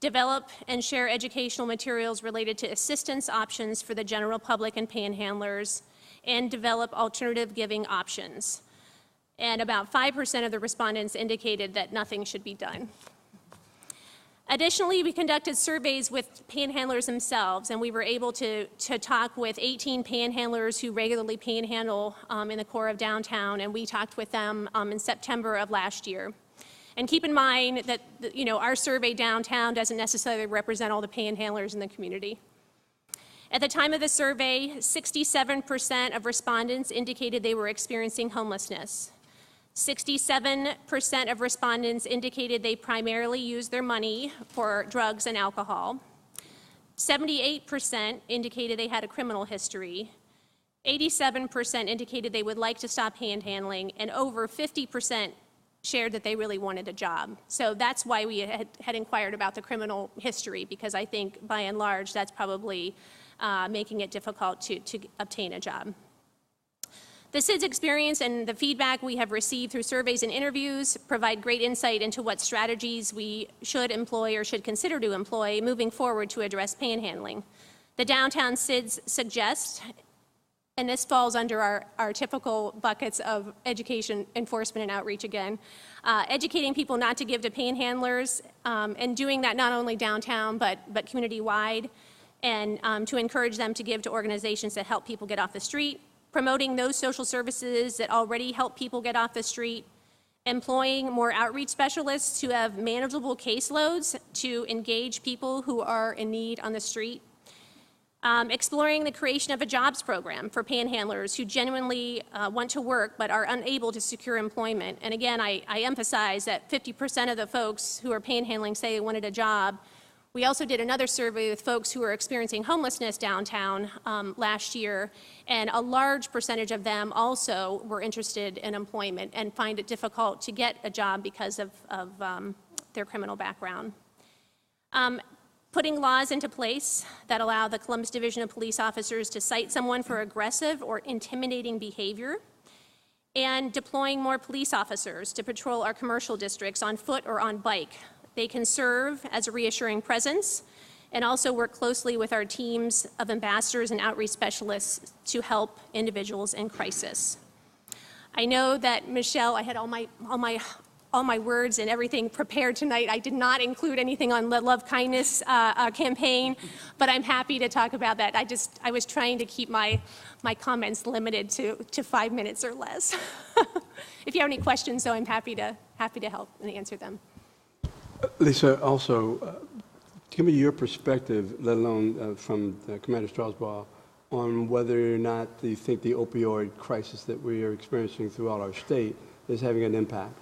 Develop and share educational materials related to assistance options for the general public and panhandlers, and develop alternative giving options. And about 5% of the respondents indicated that nothing should be done. Additionally, we conducted surveys with panhandlers themselves, and we were able to talk with 18 panhandlers who regularly panhandle in the core of downtown, and we talked with them in September of last year. And keep in mind that our survey downtown doesn't necessarily represent all the panhandlers in the community. At the time of the survey, 67% of respondents indicated they were experiencing homelessness. 67% of respondents indicated they primarily used their money for drugs and alcohol. 78% indicated they had a criminal history. 87% indicated they would like to stop panhandling, and over 50% shared that they really wanted a job. So that's why we had inquired about the criminal history, because I think by and large that's probably making it difficult to obtain a job. The SID's experience and the feedback we have received through surveys and interviews provide great insight into what strategies we should employ or should consider to employ moving forward to address panhandling. The downtown SIDs suggest, and this falls under our typical buckets of education, enforcement, and outreach again, educating people not to give to panhandlers, and doing that not only downtown but community-wide, and to encourage them to give to organizations that help people get off the street, promoting those social services that already help people get off the street, employing more outreach specialists who have manageable caseloads to engage people who are in need on the street, exploring the creation of a jobs program for panhandlers who genuinely want to work but are unable to secure employment. And again, I emphasize that 50% of the folks who are panhandling say they wanted a job. We also did another survey with folks who were experiencing homelessness downtown last year, and a large percentage of them also were interested in employment and find it difficult to get a job because of their criminal background. Putting laws into place that allow the Columbus Division of Police officers to cite someone for aggressive or intimidating behavior, and deploying more police officers to patrol our commercial districts on foot or on bike. They can serve as a reassuring presence and also work closely with our teams of ambassadors and outreach specialists to help individuals in crisis. I know that, Michelle, I had all my words and everything prepared tonight. I did not include anything on the Love Kindness campaign, but I'm happy to talk about that. I was trying to keep my comments limited to 5 minutes or less. If you have any questions, though, I'm happy to help and answer them. Lisa, also, give me your perspective, let alone from Commander Strasbaugh, on whether or not you think the opioid crisis that we are experiencing throughout our state is having an impact.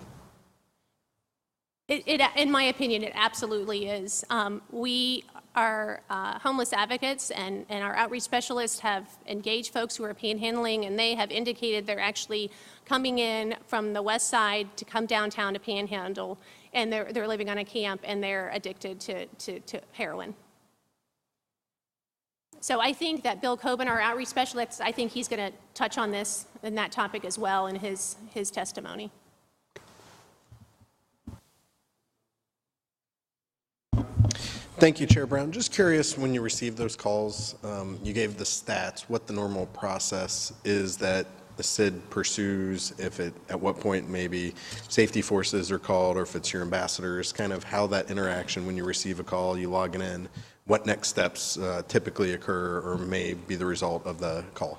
In my opinion, it absolutely is. We are homeless advocates, and our outreach specialists have engaged folks who are panhandling, and they have indicated they're actually coming in from the west side to come downtown to panhandle, and they're living on a camp, and they're addicted to heroin. So I think that Bill Coben, our outreach specialist, I think he's going to touch on this and that topic as well in his testimony. Thank you, Chair Brown. Just curious, when you received those calls, you gave the stats, what the normal process is that the SID pursues, at what point maybe safety forces are called, or if it's your ambassadors, kind of how that interaction when you receive a call, you logging in, what next steps typically occur or may be the result of the call?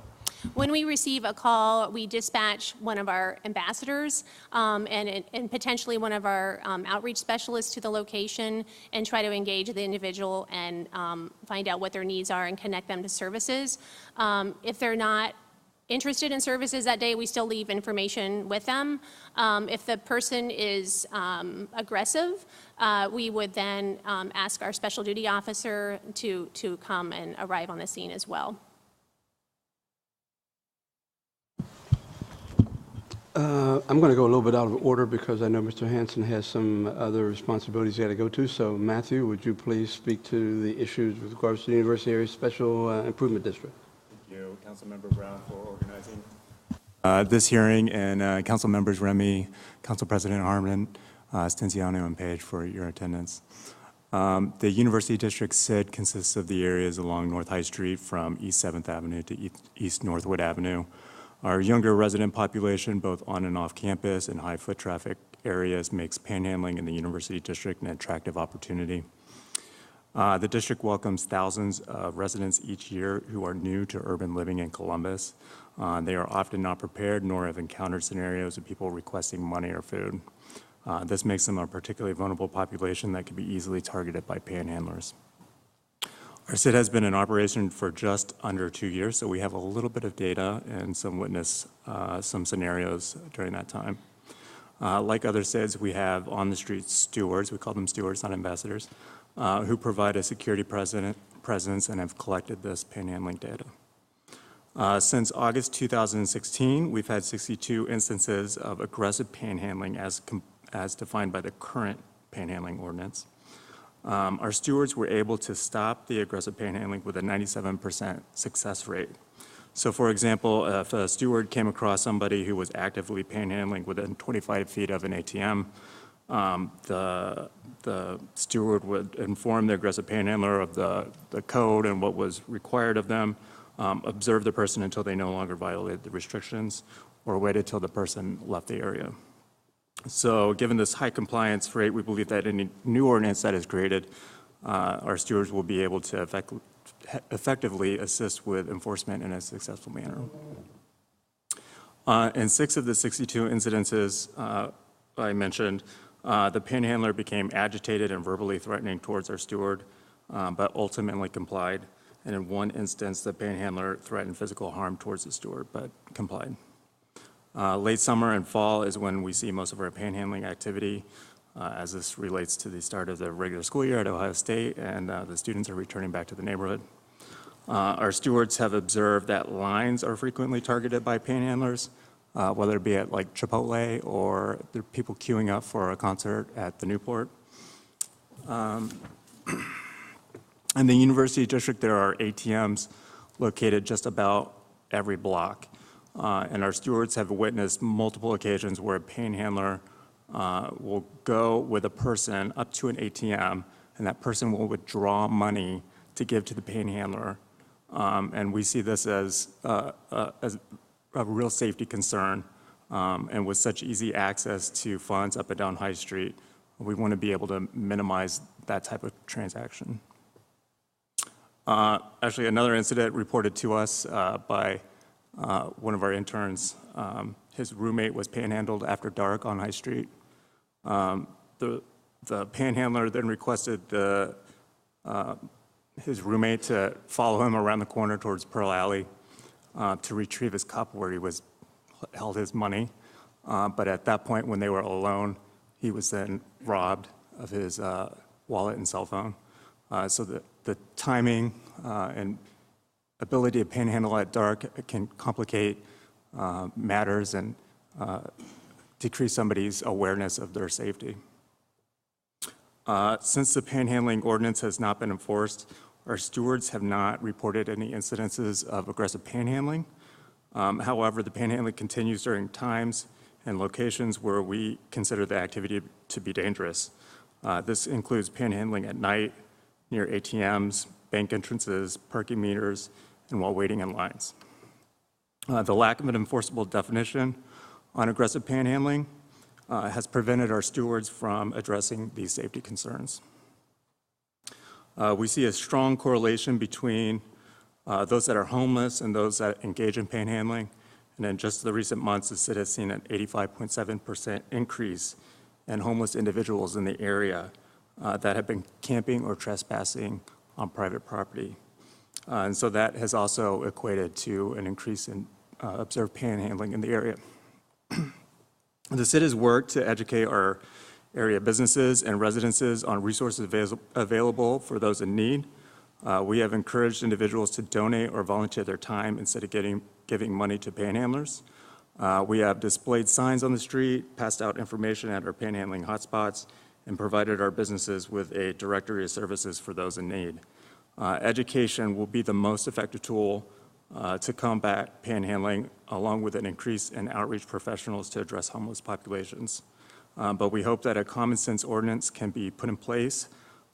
When we receive a call, we dispatch one of our ambassadors and potentially one of our outreach specialists to the location and try to engage the individual and find out what their needs are and connect them to services. If they're not interested in services that day, we still leave information with them. If the person is aggressive, we would then ask our special duty officer to come and arrive on the scene as well. I'm going to go a little bit out of order because I know Mr. Hanson has some other responsibilities he got to go to. So, Matthew, would you please speak to the issues with regards to the University Area Special Improvement District? Thank you, Councilmember Brown, for organizing this hearing, and Council Members Remy, Council President Harmon, Stinziano, and Page for your attendance. The University District SID consists of the areas along North High Street from East 7th Avenue to East Northwood Avenue. Our younger resident population, both on and off campus and high foot traffic areas, makes panhandling in the University District an attractive opportunity. The district welcomes thousands of residents each year who are new to urban living in Columbus. They are often not prepared nor have encountered scenarios of people requesting money or food. This makes them a particularly vulnerable population that can be easily targeted by panhandlers. Our SID has been in operation for just under 2 years, so we have a little bit of data and some witness some scenarios during that time. Like other SIDs, we have on-the-street stewards, we call them stewards, not ambassadors, who provide a security presence and have collected this panhandling data. Since August 2016, we've had 62 instances of aggressive panhandling as defined by the current panhandling ordinance. Our stewards were able to stop the aggressive panhandling with a 97% success rate. So for example, if a steward came across somebody who was actively panhandling within 25 feet of an ATM, the steward would inform the aggressive panhandler of the code and what was required of them, observe the person until they no longer violated the restrictions, or wait until the person left the area. So given this high compliance rate, we believe that any new ordinance that is created, our stewards will be able to effectively assist with enforcement in a successful manner. In 6 of the 62 incidences I mentioned, the panhandler became agitated and verbally threatening towards our steward, but ultimately complied. And in 1 instance, the panhandler threatened physical harm towards the steward, but complied. Late summer and fall is when we see most of our panhandling activity, as this relates to the start of the regular school year at Ohio State, and the students are returning back to the neighborhood. Our stewards have observed that lines are frequently targeted by panhandlers, whether it be at like Chipotle or there are people queuing up for a concert at the Newport. In the University District, there are ATMs located just about every block. And our stewards have witnessed multiple occasions where a panhandler will go with a person up to an ATM, and that person will withdraw money to give to the panhandler. And we see this as a real safety concern. And with such easy access to funds up and down High Street, we want to be able to minimize that type of transaction. Actually, another incident reported to us by one of our interns, his roommate was panhandled after dark on High Street. The panhandler then requested his roommate to follow him around the corner towards Pearl Alley to retrieve his cup where he held his money. But at that point, when they were alone, he was then robbed of his wallet and cell phone. So the timing and ability to panhandle at dark can complicate matters and decrease somebody's awareness of their safety. Since the panhandling ordinance has not been enforced, our stewards have not reported any incidences of aggressive panhandling. However, the panhandling continues during times and locations where we consider the activity to be dangerous. This includes panhandling at night, near ATMs, bank entrances, parking meters, and while waiting in lines. The lack of an enforceable definition on aggressive panhandling has prevented our stewards from addressing these safety concerns. We see a strong correlation between those that are homeless and those that engage in panhandling. And in just the recent months, the city has seen an 85.7% increase in homeless individuals in the area that have been camping or trespassing on private property. And so that has also equated to an increase in observed panhandling in the area. The city has worked to educate our area businesses and residences on resources available for those in need. We have encouraged individuals to donate or volunteer their time instead of giving money to panhandlers. We have displayed signs on the street, passed out information at our panhandling hotspots, and provided our businesses with a directory of services for those in need. Education will be the most effective tool to combat panhandling, along with an increase in outreach professionals to address homeless populations. But we hope that a common sense ordinance can be put in place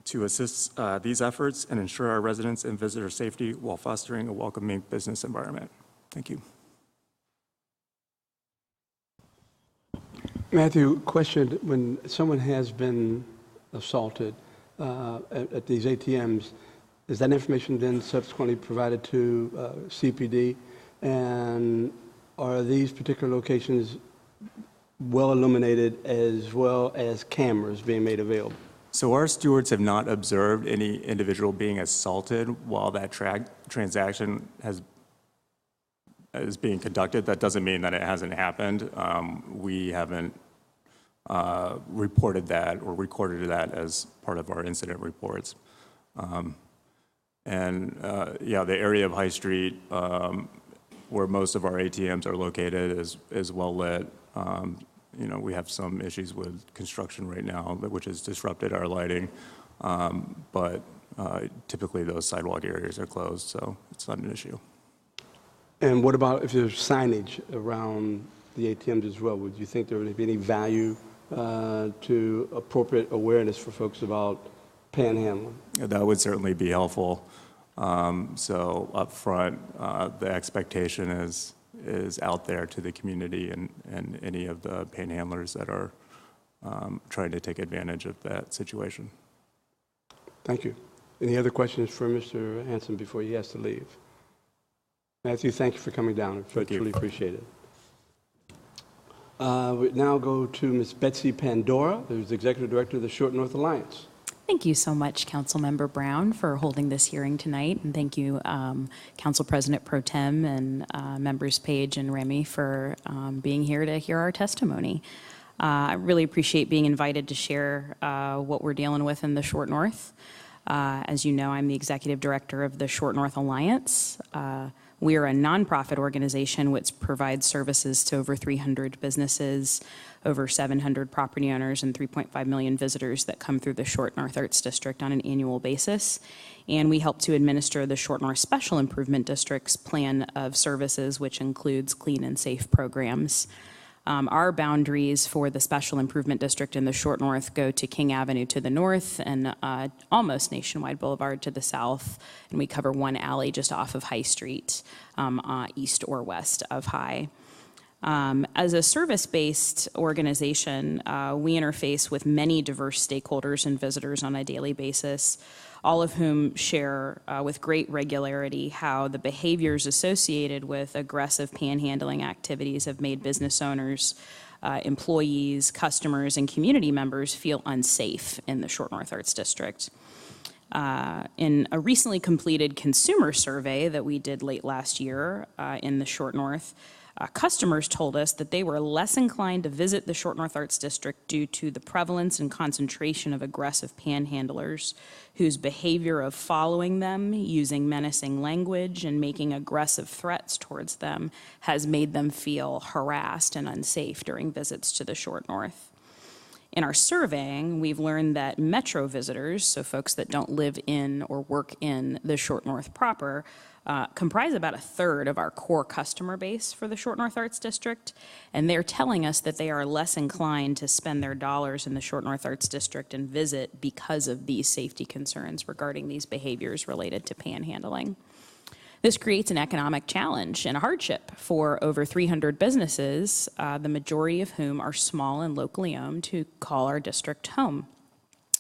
to assist these efforts and ensure our residents and visitor safety while fostering a welcoming business environment. Thank you. Matthew, question, when someone has been assaulted at these ATMs, is that information then subsequently provided to CPD? And are these particular locations well illuminated as well as cameras being made available? So our stewards have not observed any individual being assaulted while that transaction is being conducted. That doesn't mean that it hasn't happened. We haven't reported that or recorded that as part of our incident reports. Yeah, the area of High Street where most of our ATMs are located is well lit. You know, we have some issues with construction right now, which has disrupted our lighting. But typically those sidewalk areas are closed, so it's not an issue. And what about if there's signage around the ATMs as well? Would you think there would be any value to appropriate awareness for folks about panhandling? That would certainly be helpful. So up front, the expectation is out there to the community and any of the panhandlers that are trying to take advantage of that situation. Thank you. Any other questions for Mr. Hanson before he has to leave? Matthew, thank you for coming down. I truly appreciate it. We now go to Ms. Betsy Pandora, who's the Executive Director of the Short North Alliance. Thank you so much, Councilmember Brown, for holding this hearing tonight. And thank you, Council President Pro Tem and members Page and Remy for being here to hear our testimony. I really appreciate being invited to share what we're dealing with in the Short North. As you know, I'm the Executive Director of the Short North Alliance. We are a nonprofit organization which provides services to over 300 businesses, over 700 property owners, and 3.5 million visitors that come through the Short North Arts District on an annual basis. And we help to administer the Short North Special Improvement District's plan of services, which includes clean and safe programs. Our boundaries for the Special Improvement District in the Short North go to King Avenue to the north and almost Nationwide Boulevard to the south, and we cover one alley just off of High Street, east or west of High. As a service-based organization, we interface with many diverse stakeholders and visitors on a daily basis, all of whom share with great regularity how the behaviors associated with aggressive panhandling activities have made business owners, employees, customers, and community members feel unsafe in the Short North Arts District. In a recently completed consumer survey that we did late last year in the Short North, customers told us that they were less inclined to visit the Short North Arts District due to the prevalence and concentration of aggressive panhandlers whose behavior of following them, using menacing language, and making aggressive threats towards them has made them feel harassed and unsafe during visits to the Short North. In our surveying, we've learned that metro visitors, so folks that don't live in or work in the Short North proper, comprise about a third of our core customer base for the Short North Arts District, and they're telling us that they are less inclined to spend their dollars in the Short North Arts District and visit because of these safety concerns regarding these behaviors related to panhandling. This creates an economic challenge and a hardship for over 300 businesses, the majority of whom are small and locally owned, who call our district home.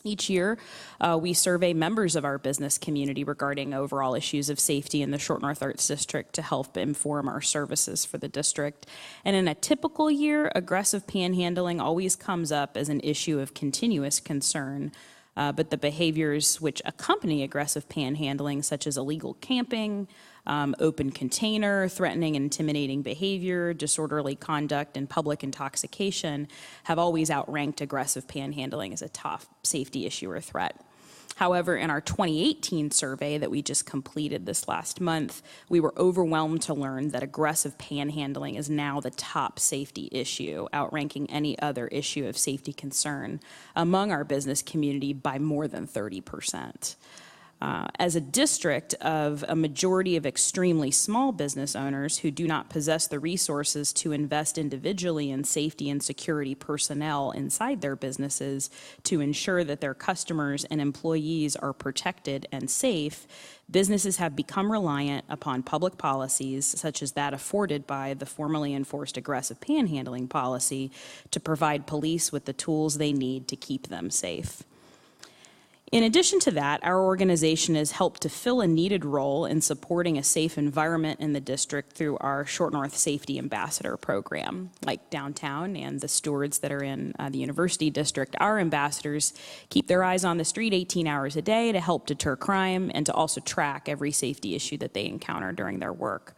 Each year, we survey members of our business community regarding overall issues of safety in the Short North Arts District to help inform our services for the district. And in a typical year, aggressive panhandling always comes up as an issue of continuous concern. But the behaviors which accompany aggressive panhandling, such as illegal camping, open container, threatening and intimidating behavior, disorderly conduct, and public intoxication have always outranked aggressive panhandling as a top safety issue or threat. However, in our 2018 survey that we just completed this last month, we were overwhelmed to learn that aggressive panhandling is now the top safety issue, outranking any other issue of safety concern among our business community by more than 30%. As a district of a majority of extremely small business owners who do not possess the resources to invest individually in safety and security personnel inside their businesses to ensure that their customers and employees are protected and safe, businesses have become reliant upon public policies, such as that afforded by the formally enforced aggressive panhandling policy, to provide police with the tools they need to keep them safe. In addition to that, our organization has helped to fill a needed role in supporting a safe environment in the district through our Short North Safety Ambassador program. Like downtown and the stewards that are in the University District, our ambassadors keep their eyes on the street 18 hours a day to help deter crime and to also track every safety issue that they encounter during their work.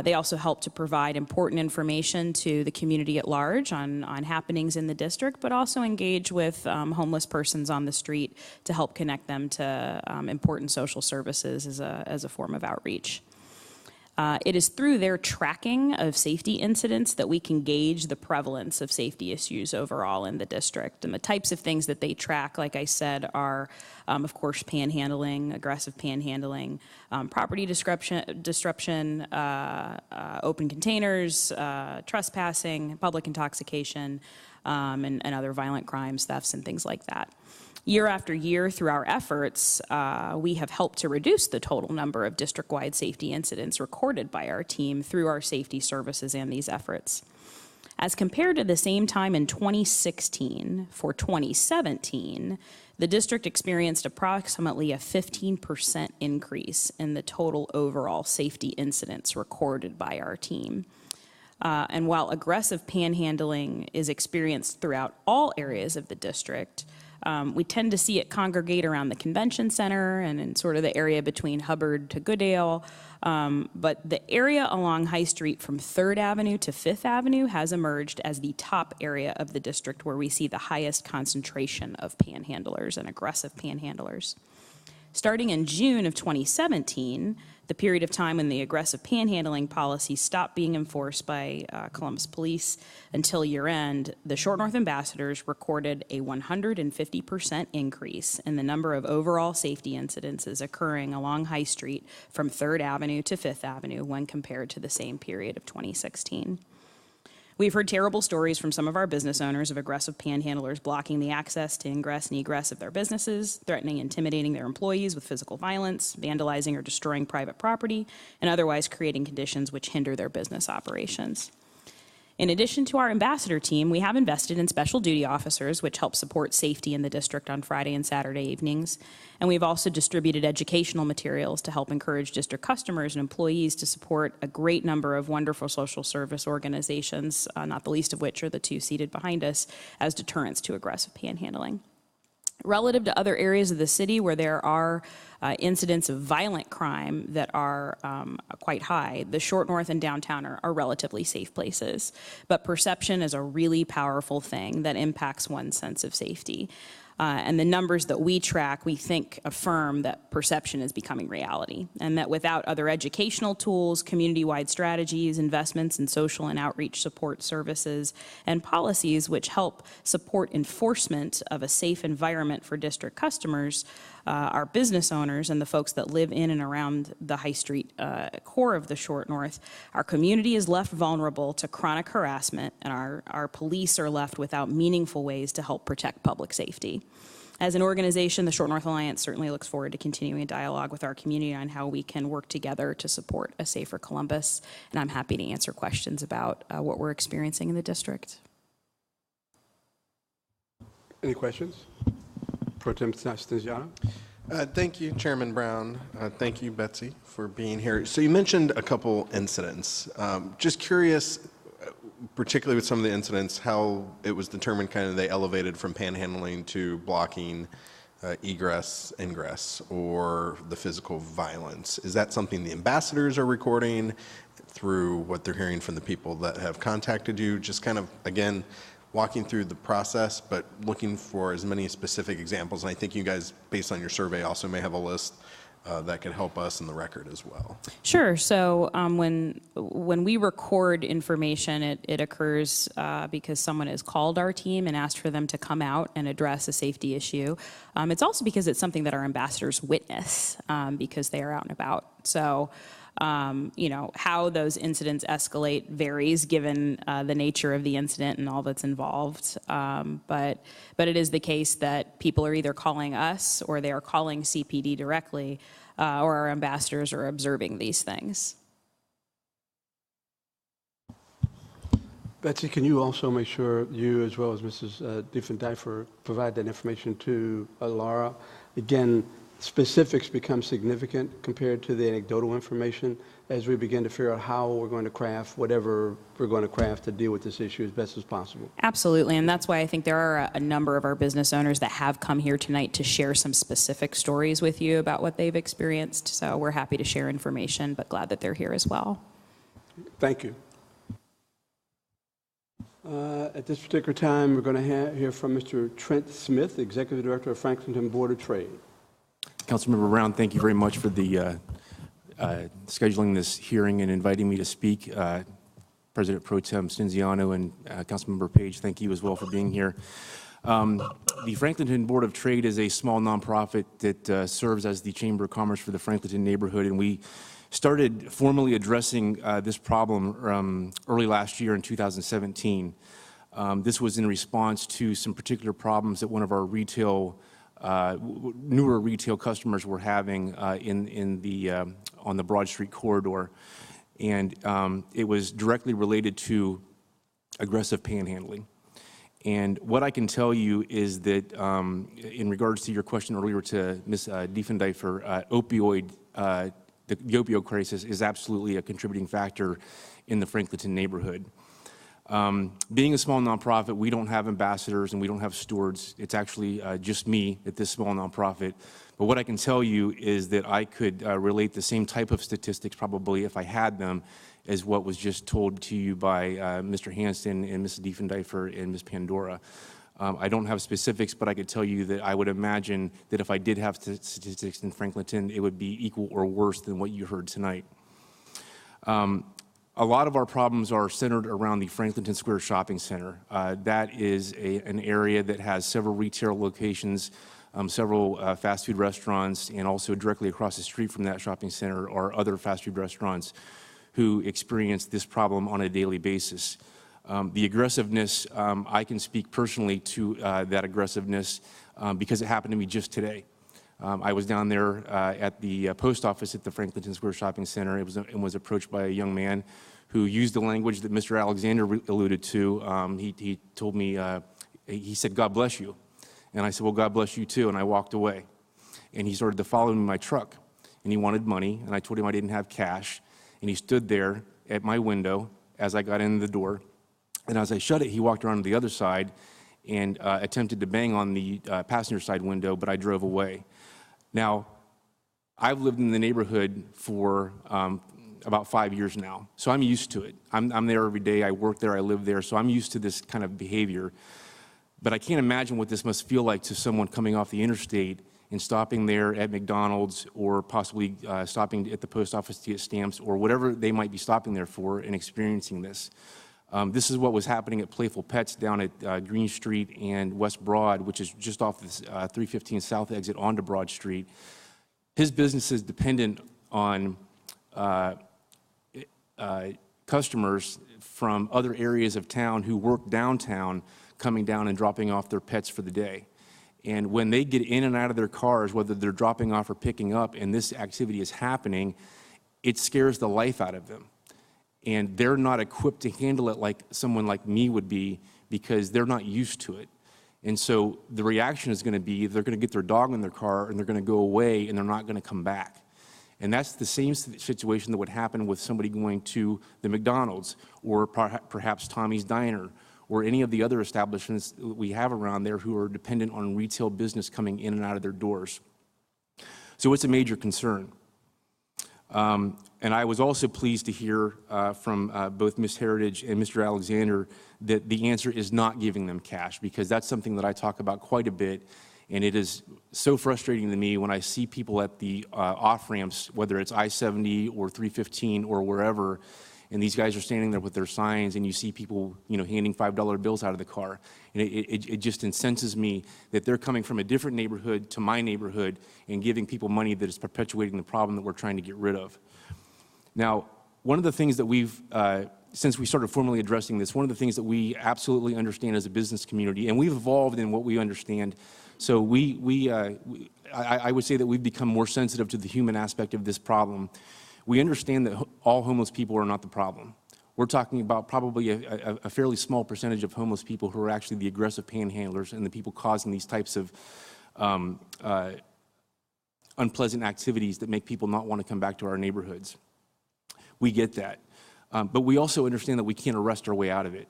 They also help to provide important information to the community at large on happenings in the district, but also engage with homeless persons on the street to help connect them to important social services as a form of outreach. It is through their tracking of safety incidents that we can gauge the prevalence of safety issues overall in the district. And the types of things that they track, like I said, are, of course, panhandling, aggressive panhandling, property disruption, open containers, trespassing, public intoxication, and other violent crimes, thefts, and things like that. Year after year, through our efforts, we have helped to reduce the total number of district-wide safety incidents recorded by our team through our safety services and these efforts. As compared to the same time in 2016, for 2017, the district experienced approximately a 15% increase in the total overall safety incidents recorded by our team. And while aggressive panhandling is experienced throughout all areas of the district, we tend to see it congregate around the convention center and in sort of the area between Hubbard to Goodale. But the area along High Street from 3rd Avenue to 5th Avenue has emerged as the top area of the district where we see the highest concentration of panhandlers and aggressive panhandlers. Starting in June of 2017, the period of time when the aggressive panhandling policy stopped being enforced by Columbus Police until year-end, the Short North Ambassadors recorded a 150% increase in the number of overall safety incidences occurring along High Street from 3rd Avenue to 5th Avenue when compared to the same period of 2016. We've heard terrible stories from some of our business owners of aggressive panhandlers blocking the access to ingress and egress of their businesses, threatening and intimidating their employees with physical violence, vandalizing or destroying private property, and otherwise creating conditions which hinder their business operations. In addition to our ambassador team, we have invested in special duty officers, which help support safety in the district on Friday and Saturday evenings. And we've also distributed educational materials to help encourage district customers and employees to support a great number of wonderful social service organizations, not the least of which are the two seated behind us, as deterrents to aggressive panhandling. Relative to other areas of the city where there are incidents of violent crime that are quite high, the Short North and downtown are relatively safe places. But perception is a really powerful thing that impacts one's sense of safety. And the numbers that we track, we think, affirm that perception is becoming reality, and that without other educational tools, community-wide strategies, investments in social and outreach support services, and policies which help support enforcement of a safe environment for district customers, our business owners and the folks that live in and around the High Street core of the Short North, our community is left vulnerable to chronic harassment, and our police are left without meaningful ways to help protect public safety. As an organization, the Short North Alliance certainly looks forward to continuing a dialogue with our community on how we can work together to support a safer Columbus, and I'm happy to answer questions about what we're experiencing in the district. Any questions? Pro Tem Stinziano. Thank you, Chairman Brown. Thank you, Betsy, for being here. So you mentioned a couple incidents. Just curious, particularly with some of the incidents, how it was determined kind of they elevated from panhandling to blocking egress, ingress, or the physical violence. Is that something the ambassadors are recording through what they're hearing from the people that have contacted you? Just kind of, again, walking through the process, but looking for as many specific examples. And I think you guys, based on your survey, also may have a list that could help us in the record as well. Sure. So when we record information, it occurs because someone has called our team and asked for them to come out and address a safety issue. It's also because it's something that our ambassadors witness because they are out and about. So how those incidents escalate varies given the nature of the incident and all that's involved. But it is the case that people are either calling us or they are calling CPD directly, or our ambassadors are observing these things. Betsy, can you also make sure you, as well as Mrs. Diefendijfer, provide that information to Laura? Again, specifics become significant compared to the anecdotal information as we begin to figure out how we're going to craft whatever we're going to craft to deal with this issue as best as possible. Absolutely, and that's why I think there are a number of our business owners that have come here tonight to share some specific stories with you about what they've experienced. So we're happy to share information, but glad that they're here as well. Thank you. At this particular time, we're going to hear from Mr. Trent Smith, Executive Director of Franklinton Board of Trade. Councilmember Brown, thank you very much for the scheduling this hearing and inviting me to speak. President Pro Tem Stinziano and Councilmember Page, thank you as well for being here. The Franklinton Board of Trade is a small nonprofit that serves as the Chamber of Commerce for the Franklinton neighborhood, and we started formally addressing this problem early last year in 2017. This was in response to some particular problems that one of our newer retail customers were having on the Broad Street corridor, and it was directly related to aggressive panhandling. And what I can tell you is that in regards to your question earlier to Ms. Diefendijfer, the opioid crisis is absolutely a contributing factor in the Franklinton neighborhood. Being a small nonprofit, we don't have ambassadors and we don't have stewards. It's actually just me at this small nonprofit. But what I can tell you is that I could relate the same type of statistics, probably if I had them, as what was just told to you by Mr. Hanston and Mrs. Diefendijfer and Ms. Pandora. I don't have specifics, but I could tell you that I would imagine that if I did have statistics in Franklinton, it would be equal or worse than what you heard tonight. A lot of our problems are centered around the Franklinton Square Shopping Center. That is an area that has several retail locations, several fast food restaurants, and also directly across the street from that shopping center are other fast food restaurants who experience this problem on a daily basis. The aggressiveness, I can speak personally to that aggressiveness because it happened to me just today. I was down there at the post office at the Franklinton Square Shopping Center and was approached by a young man who used the language that Mr. Alexander alluded to. He told me, he said, "God bless you." And I said, "Well, God bless you too." And I walked away. And he started to follow me in my truck. And he wanted money. And I told him I didn't have cash. And he stood there at my window as I got in the door. And as I shut it, he walked around to the other side and attempted to bang on the passenger side window, but I drove away. Now, I've lived in the neighborhood for about 5 years now, so I'm used to it. I'm there every day, I work there, I live there, so I'm used to this kind of behavior. But I can't imagine what this must feel like to someone coming off the interstate and stopping there at McDonald's or possibly stopping at the post office to get stamps or whatever they might be stopping there for and experiencing this. This is what was happening at Playful Pets down at Green Street and West Broad, which is just off this 315 South exit onto Broad Street. His business is dependent on customers from other areas of town who work downtown coming down and dropping off their pets for the day. And when they get in and out of their cars, whether they're dropping off or picking up, and this activity is happening, it scares the life out of them. And they're not equipped to handle it like someone like me would be because they're not used to it. And so the reaction is going to be they're going to get their dog in their car and they're going to go away and they're not going to come back. And that's the same situation that would happen with somebody going to the McDonald's or perhaps Tommy's Diner or any of the other establishments that we have around there who are dependent on retail business coming in and out of their doors. So it's a major concern. And I was also pleased to hear from both Ms. Heritage and Mr. Alexander that the answer is not giving them cash, because that's something that I talk about quite a bit. And it is so frustrating to me when I see people at the off-ramps, whether it's I-70 or 315 or wherever, and these guys are standing there with their signs, and you see people, handing $5 bills out of the car. And it just incenses me that they're coming from a different neighborhood to my neighborhood and giving people money that is perpetuating the problem that we're trying to get rid of. Now, one of the things that we've, since we started formally addressing this, one of the things that we absolutely understand as a business community, and we've evolved in what we understand. So I would say that we've become more sensitive to the human aspect of this problem. We understand that all homeless people are not the problem. We're talking about probably a fairly small percentage of homeless people who are actually the aggressive panhandlers and the people causing these types of unpleasant activities that make people not want to come back to our neighborhoods. We get that. But we also understand that we can't arrest our way out of it.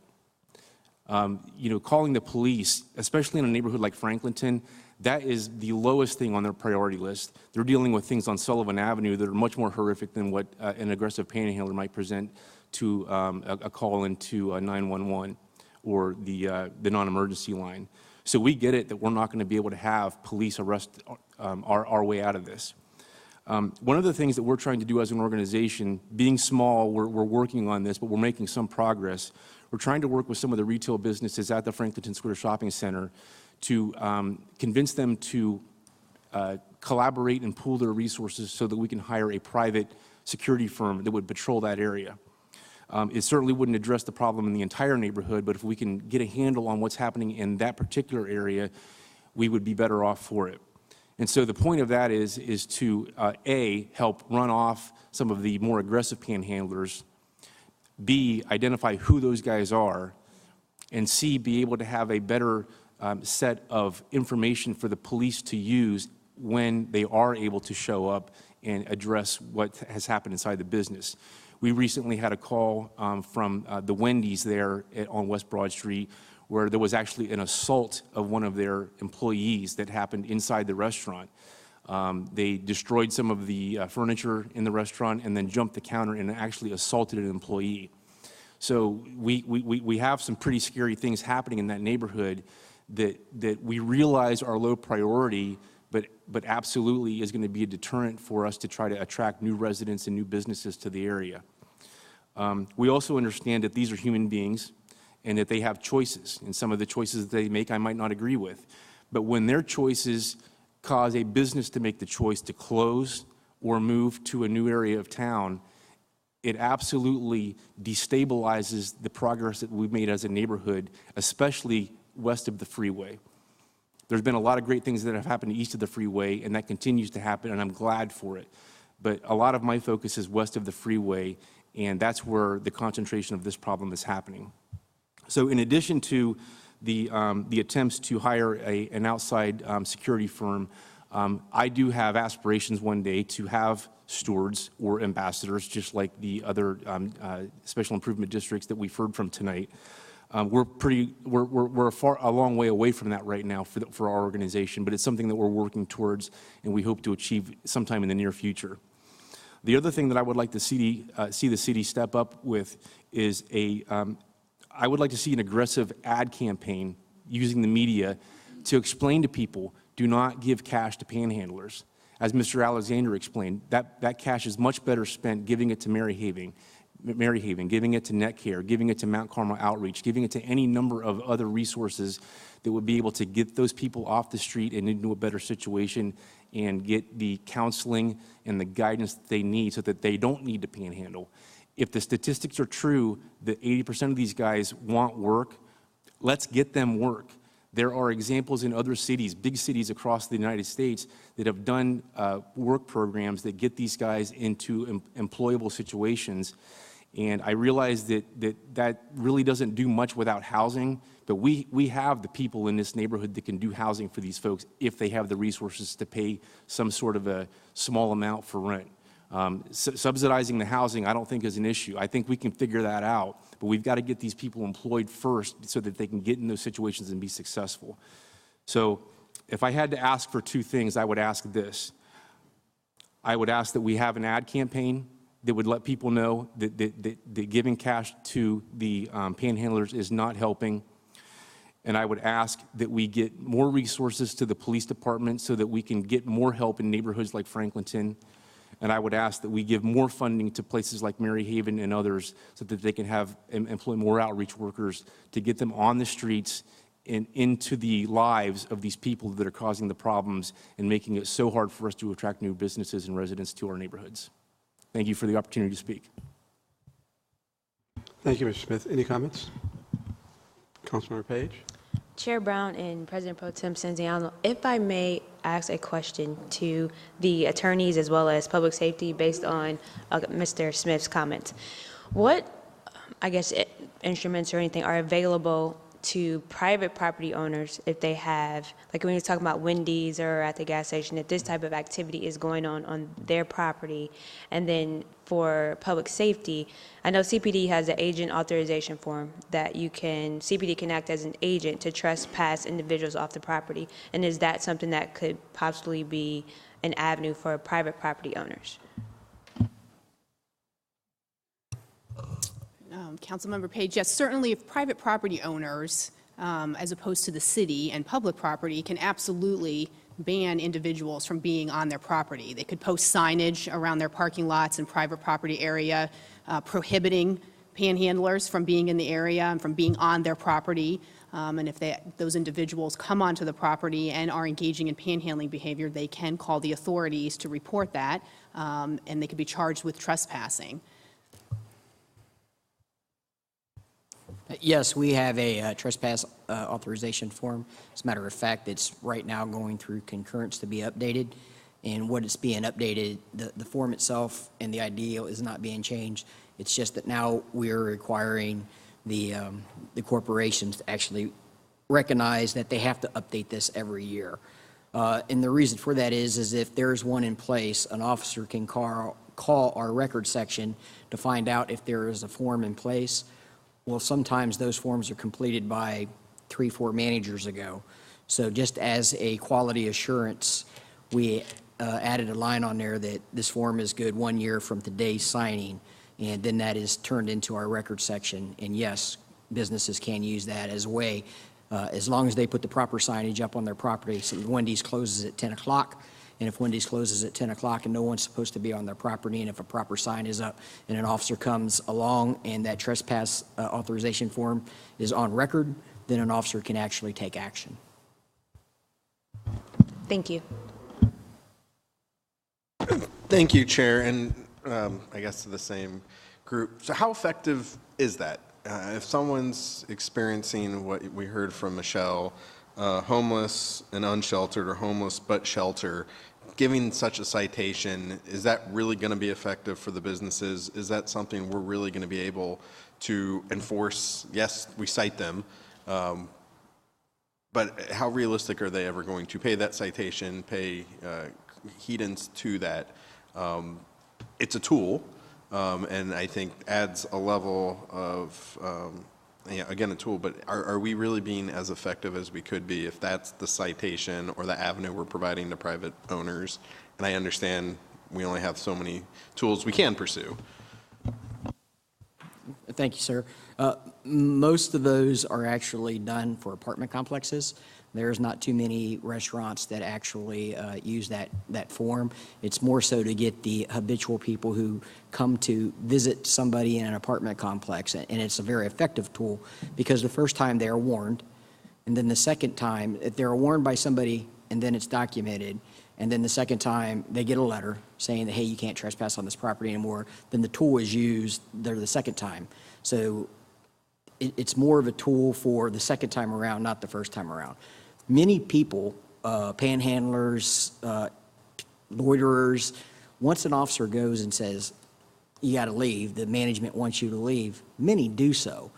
Calling the police, especially in a neighborhood like Franklinton, that is the lowest thing on their priority list. They're dealing with things on Sullivan Avenue that are much more horrific than what an aggressive panhandler might present to a call into 911 or the non-emergency line. So we get it that we're not going to be able to have police arrest our way out of this. One of the things that we're trying to do as an organization, being small, we're working on this, but we're making some progress. We're trying to work with some of the retail businesses at the Franklinton Square Shopping Center to convince them to collaborate and pool their resources so that we can hire a private security firm that would patrol that area. It certainly wouldn't address the problem in the entire neighborhood, but if we can get a handle on what's happening in that particular area, we would be better off for it. And so the point of that is to, A, help run off some of the more aggressive panhandlers, B, identify who those guys are, and C, be able to have a better set of information for the police to use when they are able to show up and address what has happened inside the business. We recently had a call from the Wendy's there on West Broad Street, where there was actually an assault of one of their employees that happened inside the restaurant. They destroyed some of the furniture in the restaurant and then jumped the counter and actually assaulted an employee. So we have some pretty scary things happening in that neighborhood that we realize are low priority, but absolutely is going to be a deterrent for us to try to attract new residents and new businesses to the area. We also understand that these are human beings and that they have choices, and some of the choices that they make I might not agree with. But when their choices cause a business to make the choice to close or move to a new area of town, it absolutely destabilizes the progress that we've made as a neighborhood, especially west of the freeway. There's been a lot of great things that have happened east of the freeway, and that continues to happen, and I'm glad for it. But a lot of my focus is west of the freeway, and that's where the concentration of this problem is happening. So in addition to the attempts to hire an outside security firm, I do have aspirations one day to have stewards or ambassadors, just like the other special improvement districts that we've heard from tonight. We're a long way away from that right now for our organization, but it's something that we're working towards and we hope to achieve sometime in the near future. The other thing that I would like to see the city step up with is I would like to see an aggressive ad campaign using the media to explain to people, do not give cash to panhandlers. As Mr. Alexander explained, that cash is much better spent giving it to Maryhaven, giving it to NetCare, giving it to Mount Carmel Outreach, giving it to any number of other resources that would be able to get those people off the street and into a better situation and get the counseling and the guidance that they need so that they don't need to panhandle. If the statistics are true that 80% of these guys want work, let's get them work. There are examples in other cities, big cities across the United States, that have done work programs that get these guys into employable situations. And I realize that really doesn't do much without housing, but we have the people in this neighborhood that can do housing for these folks if they have the resources to pay some sort of a small amount for rent. Subsidizing the housing, I don't think is an issue. I think we can figure that out, but we've got to get these people employed first so that they can get in those situations and be successful. So if I had to ask for two things, I would ask this. I would ask that we have an ad campaign that would let people know that giving cash to the panhandlers is not helping. And I would ask that we get more resources to the police department so that we can get more help in neighborhoods like Franklinton. And I would ask that we give more funding to places like Maryhaven and others so that they can employ more outreach workers to get them on the streets and into the lives of these people that are causing the problems and making it so hard for us to attract new businesses and residents to our neighborhoods. Thank you for the opportunity to speak. Thank you, Mr. Smith. Any comments? Councilmember Page? Chair Brown and President Pro Tem Stinziano, if I may ask a question to the attorneys as well as public safety based on Mr. Smith's comments. What, I guess, instruments or anything are available to private property owners if they have, like when you're talking about Wendy's or at the gas station, if this type of activity is going on their property? And then for public safety, I know CPD has an agent authorization form that CPD can act as an agent to trespass individuals off the property. And is that something that could possibly be an avenue for private property owners? Councilmember Page, yes, certainly if private property owners, as opposed to the city and public property, can absolutely ban individuals from being on their property. They could post signage around their parking lots and private property area prohibiting panhandlers from being in the area and from being on their property. And if those individuals come onto the property and are engaging in panhandling behavior, they can call the authorities to report that, and they could be charged with trespassing. Yes, we have a trespass authorization form. As a matter of fact, it's right now going through concurrence to be updated. And what it's being updated, the form itself and the ideal is not being changed. It's just that now we're requiring the corporations to actually recognize that they have to update this every year. And the reason for that is if there's one in place, an officer can call our record section to find out if there is a form in place. Well, sometimes those forms are completed by 3-4 managers ago. So just as a quality assurance, we added a line on there that this form is good 1 year from today's signing, and then that is turned into our record section. And yes, businesses can use that as a way, as long as they put the proper signage up on their property. So Wendy's closes at 10 o'clock. And if Wendy's closes at 10 o'clock and no one's supposed to be on their property, and if a proper sign is up and an officer comes along and that trespass authorization form is on record, then an officer can actually take action. Thank you. Thank you, Chair. And I guess to the same group. So how effective is that? If someone's experiencing what we heard from Michelle, homeless and unsheltered or homeless but shelter, giving such a citation, is that really going to be effective for the businesses? Is that something we're really going to be able to enforce? Yes, we cite them, but how realistic are they ever going to pay that citation, pay heedance to that? It's a tool, and I think adds a level of again, a tool, but are we really being as effective as we could be if that's the citation or the avenue we're providing to private owners? And I understand we only have so many tools we can pursue. Thank you, sir. Most of those are actually done for apartment complexes. There's not too many restaurants that actually use that form. It's more so to get the habitual people who come to visit somebody in an apartment complex, and it's a very effective tool because the first time they are warned, and then the second time, if they're warned by somebody and then it's documented, and then the second time they get a letter saying that, hey, you can't trespass on this property anymore, then the tool is used there the second time. So it's more of a tool for the second time around, not the first time around. Many people, panhandlers, loiterers, once an officer goes and says, you got to leave, the management wants you to leave, many do so.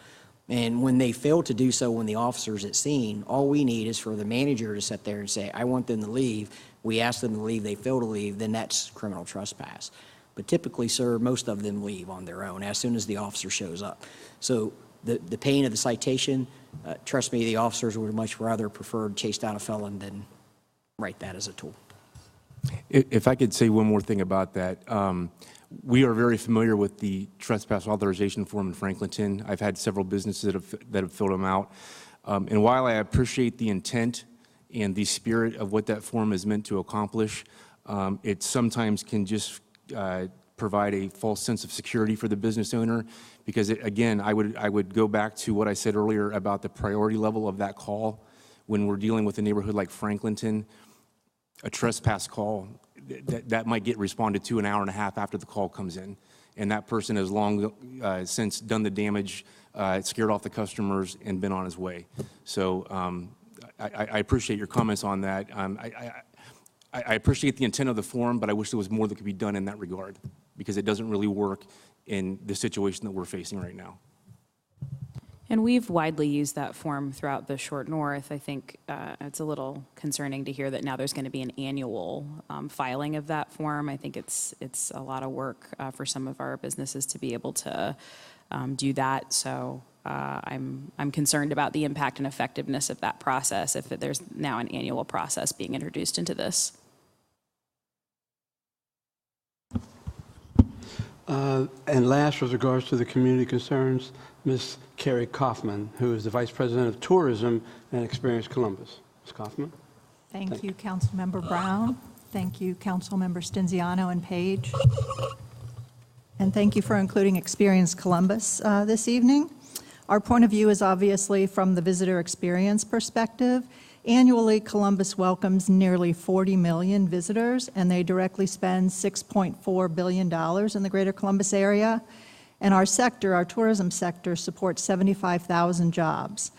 And when they fail to do so, when the officer's at scene, all we need is for the manager to sit there and say, I want them to leave. We ask them to leave, they fail to leave, then that's criminal trespass. But typically, sir, most of them leave on their own as soon as the officer shows up. So the pain of the citation, trust me, the officers would much rather prefer to chase down a felon than write that as a tool. If I could say one more thing about that, we are very familiar with the trespass authorization form in Franklinton. I've had several businesses that have filled them out. And while I appreciate the intent and the spirit of what that form is meant to accomplish, it sometimes can just provide a false sense of security for the business owner, because again, I would go back to what I said earlier about the priority level of that call. When we're dealing with a neighborhood like Franklinton, a trespass call, that might get responded to an hour and a half after the call comes in. And that person has long since done the damage, scared off the customers, and been on his way. So I appreciate your comments on that. I appreciate the intent of the form, but I wish there was more that could be done in that regard, because it doesn't really work in the situation that we're facing right now. And we've widely used that form throughout the short north. I think it's a little concerning to hear that now there's going to be an annual filing of that form. I think it's a lot of work for some of our businesses to be able to do that. So I'm concerned about the impact and effectiveness of that process if there's now an annual process being introduced into this. And last, with regards to the community concerns, Ms. Carrie Kaufman, who is the Vice President of Tourism and Experience Columbus. Ms. Kaufman? Thank you, Councilmember Brown. Thank you, Councilmember Stinziano and Page. And thank you for including Experience Columbus this evening. Our point of view is obviously from the visitor experience perspective. Annually, Columbus welcomes nearly 40 million visitors, and they directly spend $6.4 billion in the greater Columbus area. And our sector, our tourism sector, supports 75,000 jobs.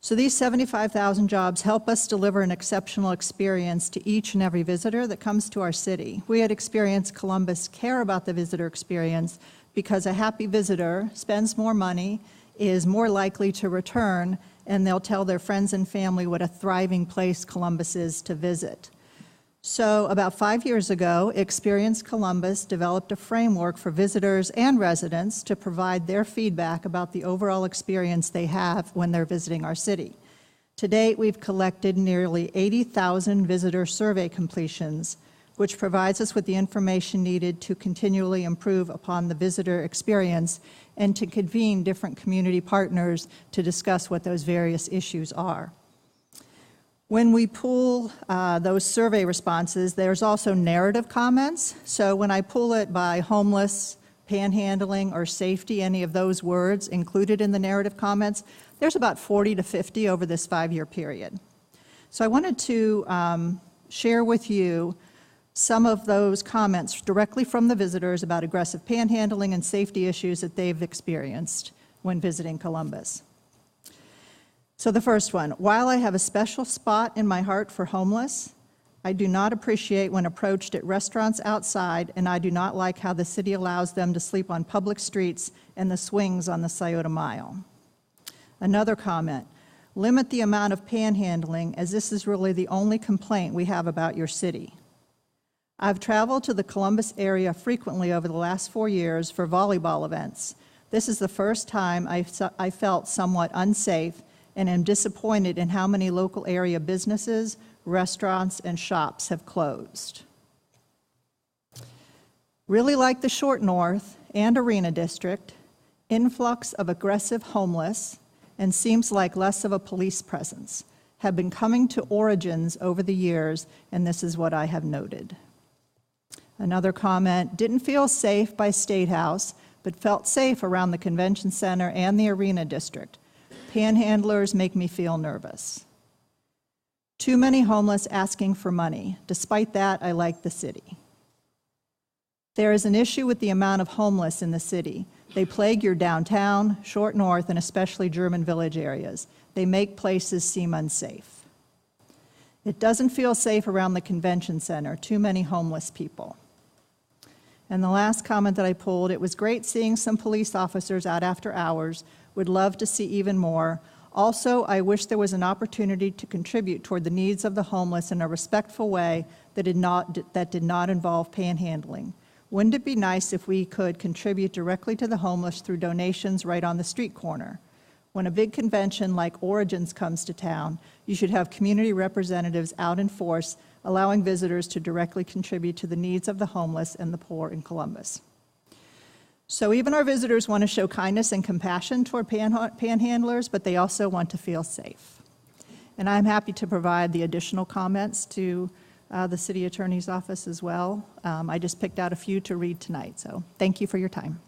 So these 75,000 jobs help us deliver an exceptional experience to each and every visitor that comes to our city. We at Experience Columbus care about the visitor experience because a happy visitor spends more money, is more likely to return, and they'll tell their friends and family what a thriving place Columbus is to visit. So about 5 years ago, Experience Columbus developed a framework for visitors and residents to provide their feedback about the overall experience they have when they're visiting our city. To date, we've collected nearly 80,000 visitor survey completions, which provides us with the information needed to continually improve upon the visitor experience and to convene different community partners to discuss what those various issues are. When we pull those survey responses, there's also narrative comments. So when I pull it by homeless, panhandling, or safety, any of those words included in the narrative comments, there's about 40 to 50 over this 5-year period. So I wanted to share with you some of those comments directly from the visitors about aggressive panhandling and safety issues that they've experienced when visiting Columbus. So the first one, while I have a special spot in my heart for homeless, I do not appreciate when approached at restaurants outside, and I do not like how the city allows them to sleep on public streets and the swings on the Scioto Mile. Another comment, limit the amount of panhandling, as this is really the only complaint we have about your city. I've traveled to the Columbus area frequently over the last 4 years for volleyball events. This is the first time I felt somewhat unsafe and am disappointed in how many local area businesses, restaurants, and shops have closed. Really like the Short North and Arena District, influx of aggressive homeless, and seems like less of a police presence, have been coming to Origins over the years, and this is what I have noted. Another comment, didn't feel safe by State House, but felt safe around the Convention Center and the Arena District. Panhandlers make me feel nervous. Too many homeless asking for money. Despite that, I like the city. There is an issue with the amount of homeless in the city. They plague your downtown, Short North, and especially German Village areas. They make places seem unsafe. It doesn't feel safe around the Convention Center. Too many homeless people. And the last comment that I pulled, it was great seeing some police officers out after hours. Would love to see even more. Also, I wish there was an opportunity to contribute toward the needs of the homeless in a respectful way that did not involve panhandling. Wouldn't it be nice if we could contribute directly to the homeless through donations right on the street corner? When a big convention like Origins comes to town, you should have community representatives out in force, allowing visitors to directly contribute to the needs of the homeless and the poor in Columbus. So even our visitors want to show kindness and compassion toward panhandlers, but they also want to feel safe. And I'm happy to provide the additional comments to the city attorney's office as well. I just picked out a few to read tonight, so thank you for your time.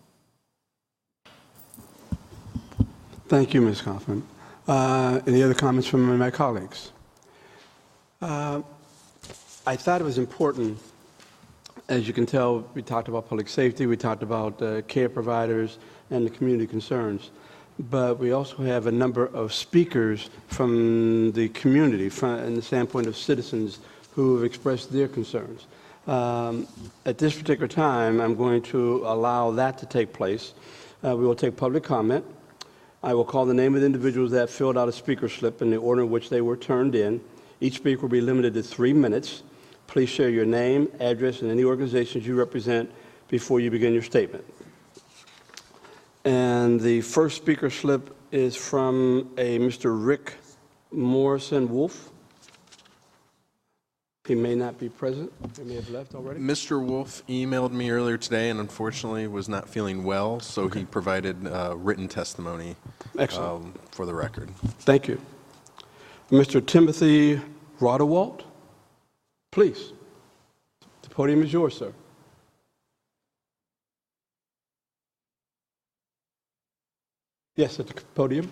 Thank you, Ms. Kaufman. Any other comments from my colleagues? I thought it was important, as you can tell, we talked about public safety, we talked about care providers and the community concerns, but we also have a number of speakers from the community, from the standpoint of citizens who have expressed their concerns. At this particular time, I'm going to allow that to take place. We will take public comment. I will call the name of the individuals that filled out a speaker slip in the order in which they were turned in. Each speaker will be limited to 3 minutes. Please share your name, address, and any organizations you represent before you begin your statement. And the first speaker slip is from a Mr. Rick Morrison-Wolf. He may not be present. He may have left already. Mr. Wolf emailed me earlier today and unfortunately was not feeling well, so he provided written testimony for the record. Thank you. Mr. Timothy Rodewalt, please. The podium is yours, sir. Yes, at the podium.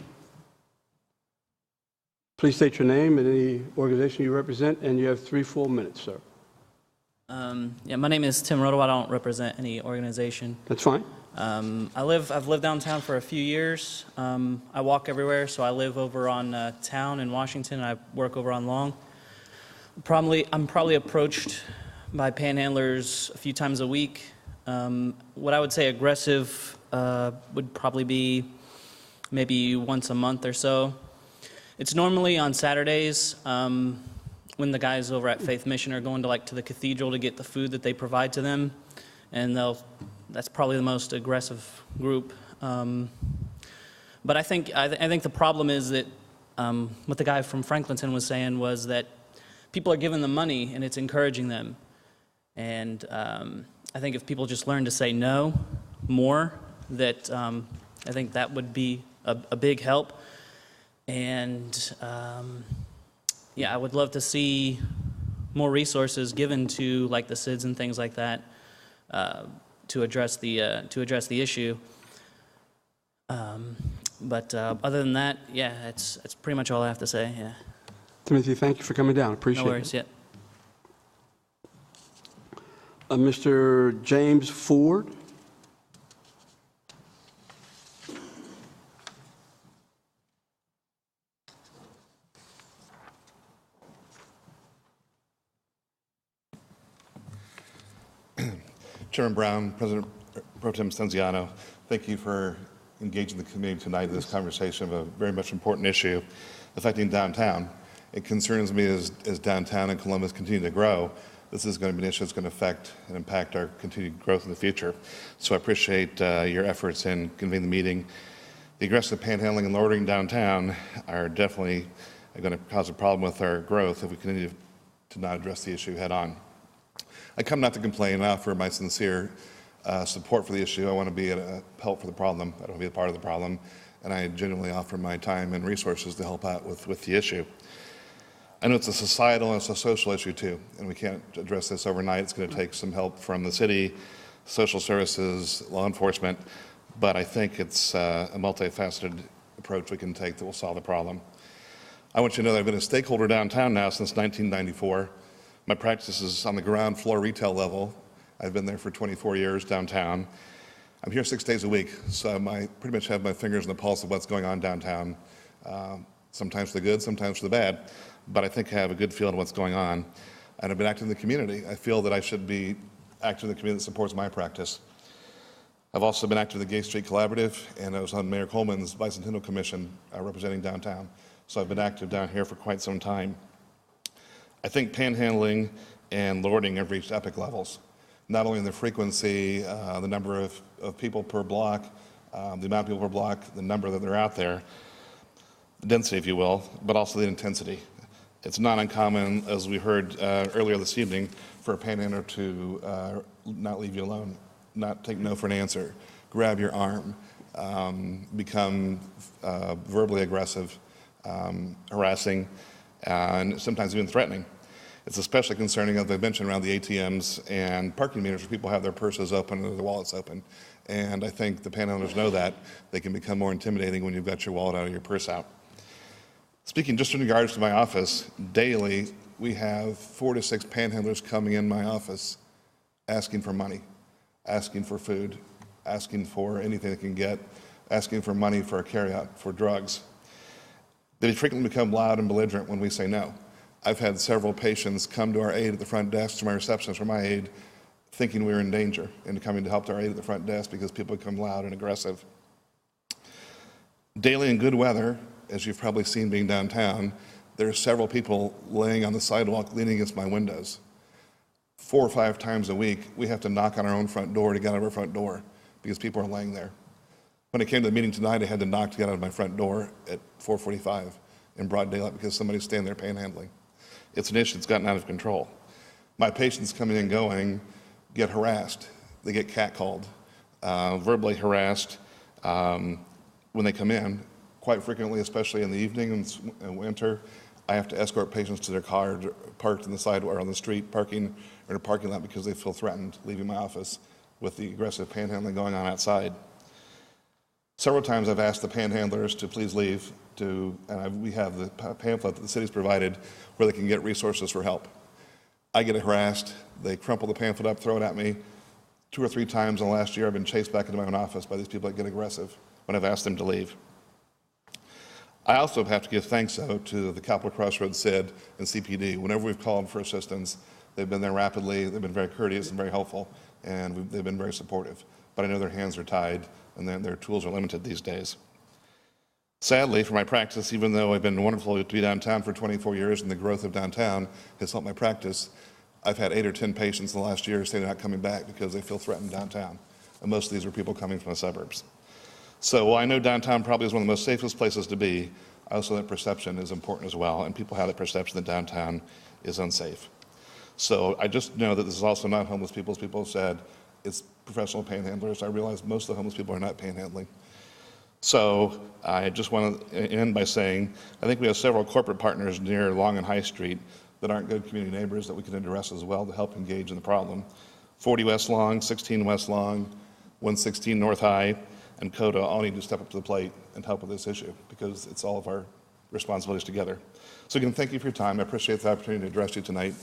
Please state your name and any organization you represent, and you have 3 full minutes, sir. Yeah, my name is Tim Rodewalt. I don't represent any organization. That's fine. I've lived downtown for a few years. I walk everywhere, so I live over on Town in Washington, and I work over on Long. I'm probably approached by panhandlers a few times a week. What I would say aggressive would probably be maybe once a month or so. It's normally on Saturdays when the guys over at Faith Mission are going to the cathedral to get the food that they provide to them, and that's probably the most aggressive group. But I think the problem is that what the guy from Franklinton was saying was that people are giving them money and it's encouraging them, and I think if people just learn to say no more, that I think that would be a big help. And yeah, I would love to see more resources given to the SIDS and things like that to address the issue. But other than that, yeah, that's pretty much all I have to say. Yeah. Timothy, thank you for coming down. Appreciate it. No worries. Yeah. Mr. James Ford. Chairman Brown, President Pro Tem Stinziano, thank you for engaging the committee tonight in this conversation of a very much important issue affecting downtown. It concerns me as downtown and Columbus continue to grow. This is going to be an issue that's going to affect and impact our continued growth in the future. So I appreciate your efforts in convening the meeting. The aggressive panhandling and loitering downtown are definitely going to cause a problem with our growth if we continue to not address the issue head on. I come not to complain. I offer my sincere support for the issue. I want to be a help for the problem. I don't want to be a part of the problem. And I genuinely offer my time and resources to help out with the issue. I know it's a societal and it's a social issue too, and we can't address this overnight. It's going to take some help from the city, social services, law enforcement, but I think it's a multifaceted approach we can take that will solve the problem. I want you to know that I've been a stakeholder downtown now since 1994. My practice is on the ground floor retail level. I've been there for 24 years downtown. I'm here 6 days a week, so I pretty much have my fingers on the pulse of what's going on downtown. Sometimes for the good, sometimes for the bad, but I think I have a good feel of what's going on. And I've been active in the community. I feel that I should be active in the community that supports my practice. I've also been active in the Gay Street Collaborative, and I was on Mayor Coleman's Bicentennial Commission representing downtown. So I've been active down here for quite some time. I think panhandling and lording have reached epic levels, not only in the frequency, the number of people per block, the amount of people per block, the number that they're out there, the density, if you will, but also the intensity. It's not uncommon, as we heard earlier this evening, for a panhandler to not leave you alone, not take no for an answer, grab your arm, become verbally aggressive, harassing, and sometimes even threatening. It's especially concerning, as I mentioned, around the ATMs and parking meters where people have their purses open or their wallets open. And I think the panhandlers know that. They can become more intimidating when you've got your wallet out or your purse out. Speaking just in regards to my office, daily we have 4 to 6 panhandlers coming in my office asking for money, asking for food, asking for anything they can get, asking for money for a carryout, for drugs. They frequently become loud and belligerent when we say no. I've had several patients come to our aid at the front desk, to my receptionist for my aid, thinking we were in danger and coming to help to our aid at the front desk because people become loud and aggressive. Daily in good weather, as you've probably seen being downtown, there are several people laying on the sidewalk leaning against my windows. 4 or 5 times a week, we have to knock on our own front door to get out of our front door because people are laying there. When I came to the meeting tonight, I had to knock to get out of my front door at 4:45 in broad daylight because somebody's standing there panhandling. It's an issue that's gotten out of control. My patients coming and going get harassed. They get catcalled, verbally harassed when they come in. Quite frequently, especially in the evening and winter, I have to escort patients to their car parked in the sidewalk or on the street, parking or in a parking lot because they feel threatened leaving my office with the aggressive panhandling going on outside. Several times I've asked the panhandlers to please leave, and we have the pamphlet that the city's provided where they can get resources for help. I get harassed, they crumple the pamphlet up, throw it at me. 2 or 3 times in the last year I've been chased back into my own office by these people that get aggressive when I've asked them to leave. I also have to give thanks, though, to the Capitol Crossroads SID and CPD. Whenever we've called for assistance, they've been there rapidly, they've been very courteous and very helpful, and they've been very supportive. But I know their hands are tied and their tools are limited these days. Sadly, for my practice, even though I've been wonderful to be downtown for 24 years and the growth of downtown has helped my practice, I've had 8 or 10 patients in the last year say they're not coming back because they feel threatened downtown. And most of these are people coming from the suburbs. So while I know downtown probably is one of the most safest places to be, I also know that perception is important as well, and people have that perception that downtown is unsafe. So I just know that this is also not homeless people, as people have said. It's professional panhandlers. I realize most of the homeless people are not panhandling. So I just want to end by saying I think we have several corporate partners near Long and High Street that aren't good community neighbors that we can address as well to help engage in the problem. 40 West Long, 16 West Long, 116 North High, and CODA all need to step up to the plate and help with this issue because it's all of our responsibilities together. So again, thank you for your time. I appreciate the opportunity to address you tonight.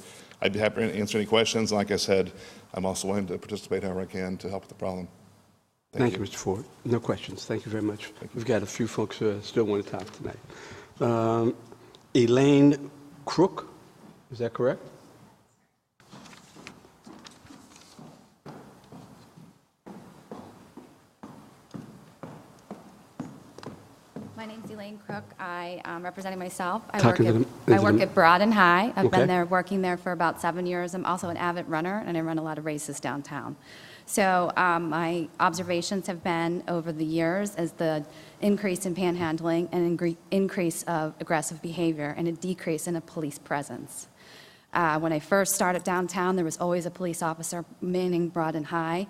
I'd be happy to answer any questions. Like I said, I'm also willing to participate however I can to help with the problem. Thank you, Mr. Ford. No questions. Thank you very much. We've got a few folks who still want to talk tonight. Elaine Crook, is that correct? My name's Elaine Crook. I am representing myself. I Talking work at Broad and High. I've Okay. been there, working there for about 7 years. I'm also an avid runner, and I run a lot of races downtown. So my observations have been over the years as the increase in panhandling and increase of aggressive behavior and a decrease in a police presence. When I first started downtown, there was always a police officer manning Broad and High.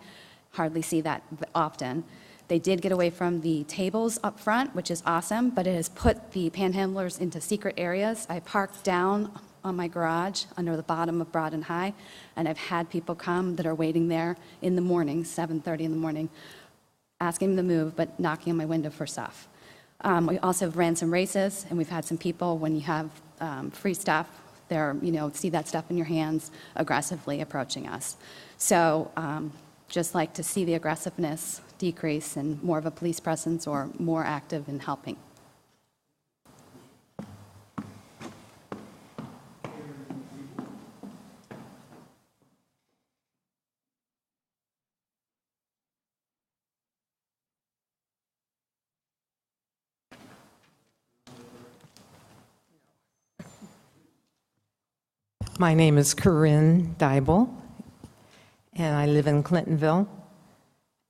Hardly see that often. They did get away from the tables up front, which is awesome, but it has put the panhandlers into secret areas. I parked down on my garage under the bottom of Broad and High, and I've had people come that are waiting there in the morning, 7:30 in the morning, asking them to move, but knocking on my window for stuff. We also have ran some races, and we've had some people, when you have free stuff, they're, see that stuff in your hands, aggressively approaching us. So just like to see the aggressiveness decrease and more of a police presence or more active in helping. My name is Corinne Dybel, and I live in Clintonville.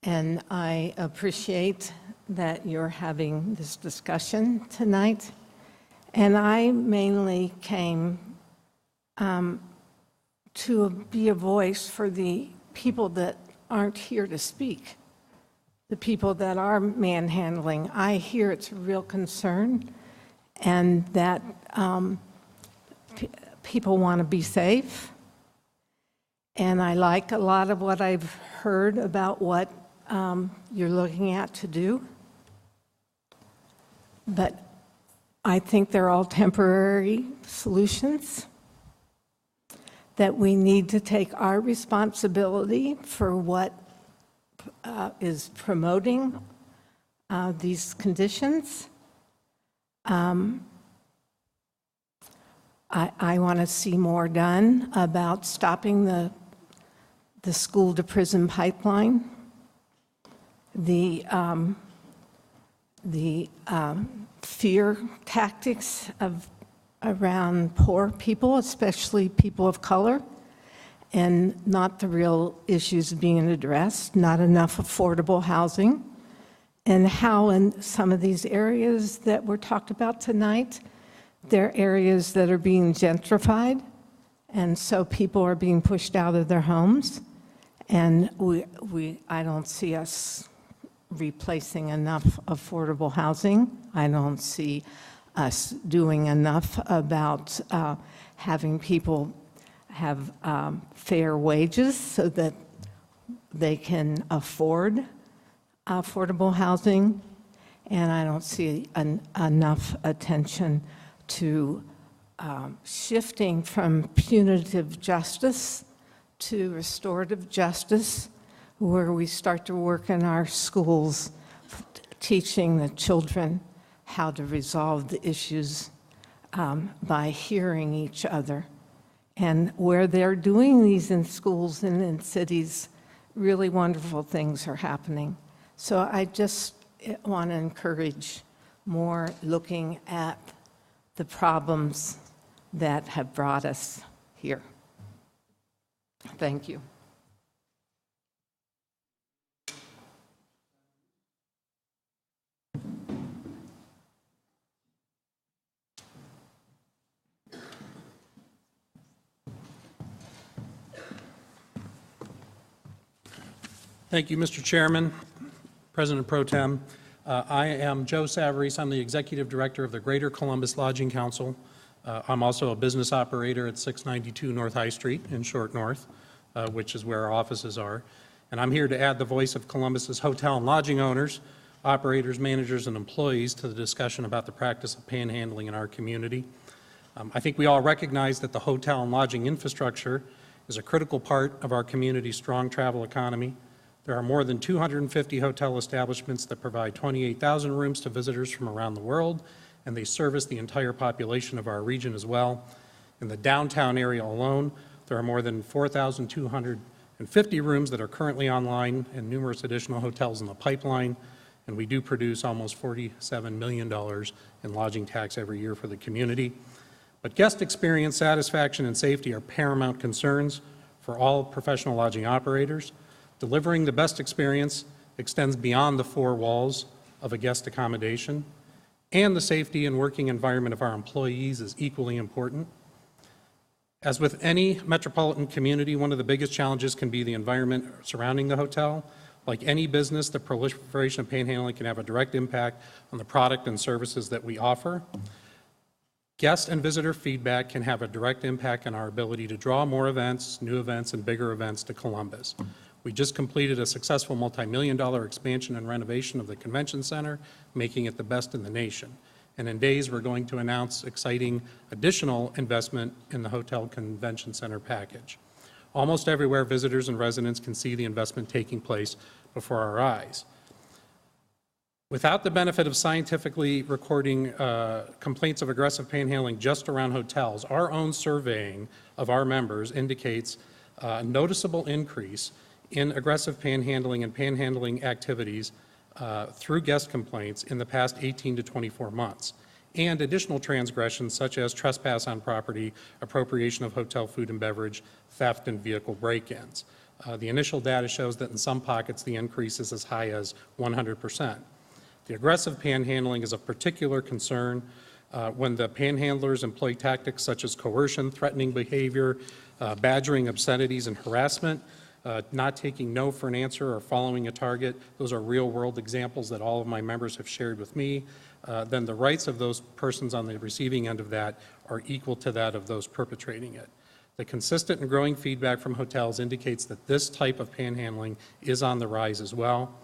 And I appreciate that you're having this discussion tonight. And I mainly came to be a voice for the people that aren't here to speak, the people that are manhandling. I hear it's a real concern, and that people want to be safe. And I like a lot of what I've heard about what you're looking at to do. But I think they're all temporary solutions, that we need to take our responsibility for what is promoting these conditions. I want to see more done about stopping the school-to-prison pipeline, the fear tactics around poor people, especially people of color, and not the real issues being addressed, not enough affordable housing, and how in some of these areas that were talked about tonight, they're areas that are being gentrified, and so people are being pushed out of their homes, and I don't see us replacing enough affordable housing. I don't see us doing enough about having people have fair wages so that they can afford affordable housing. And I don't see enough attention to shifting from punitive justice to restorative justice, where we start to work in our schools, teaching the children how to resolve the issues by hearing each other. And where they're doing these in schools and in cities, really wonderful things are happening. So I just want to encourage more looking at the problems that have brought us here. Thank you. Thank you, Mr. Chairman, President Pro Tem. I am Joe Savarese. I'm the Executive Director of the Greater Columbus Lodging Council. I'm also a business operator at 692 North High Street in Short North, which is where our offices are. And I'm here to add the voice of Columbus's hotel and lodging owners, operators, managers, and employees to the discussion about the practice of panhandling in our community. I think we all recognize that the hotel and lodging infrastructure is a critical part of our community's strong travel economy. There are more than 250 hotel establishments that provide 28,000 rooms to visitors from around the world, and they service the entire population of our region as well. In the downtown area alone, there are more than 4,250 rooms that are currently online and numerous additional hotels in the pipeline, and we do produce almost $47 million in lodging tax every year for the community. But guest experience, satisfaction, and safety are paramount concerns for all professional lodging operators. Delivering the best experience extends beyond the four walls of a guest accommodation, and the safety and working environment of our employees is equally important. As with any metropolitan community, one of the biggest challenges can be the environment surrounding the hotel. Like any business, the proliferation of panhandling can have a direct impact on the product and services that we offer. Guest and visitor feedback can have a direct impact on our ability to draw more events, new events, and bigger events to Columbus. We just completed a successful multi-million-dollar expansion and renovation of the convention center, making it the best in the nation. And in days, we're going to announce exciting additional investment in the hotel convention center package. Almost everywhere, visitors and residents can see the investment taking place before our eyes. Without the benefit of scientifically recording complaints of aggressive panhandling just around hotels, our own surveying of our members indicates a noticeable increase in aggressive panhandling and panhandling activities through guest complaints in the past 18 to 24 months. and additional transgressions such as trespass on property, appropriation of hotel food and beverage, theft, and vehicle break-ins. The initial data shows that in some pockets the increase is as high as 100%. The aggressive panhandling is of particular concern when the panhandlers employ tactics such as coercion, threatening behavior, badgering, obscenities, and harassment, not taking no for an answer or following a target. Those are real-world examples that all of my members have shared with me. Then the rights of those persons on the receiving end of that are equal to that of those perpetrating it. The consistent and growing feedback from hotels indicates that this type of panhandling is on the rise as well.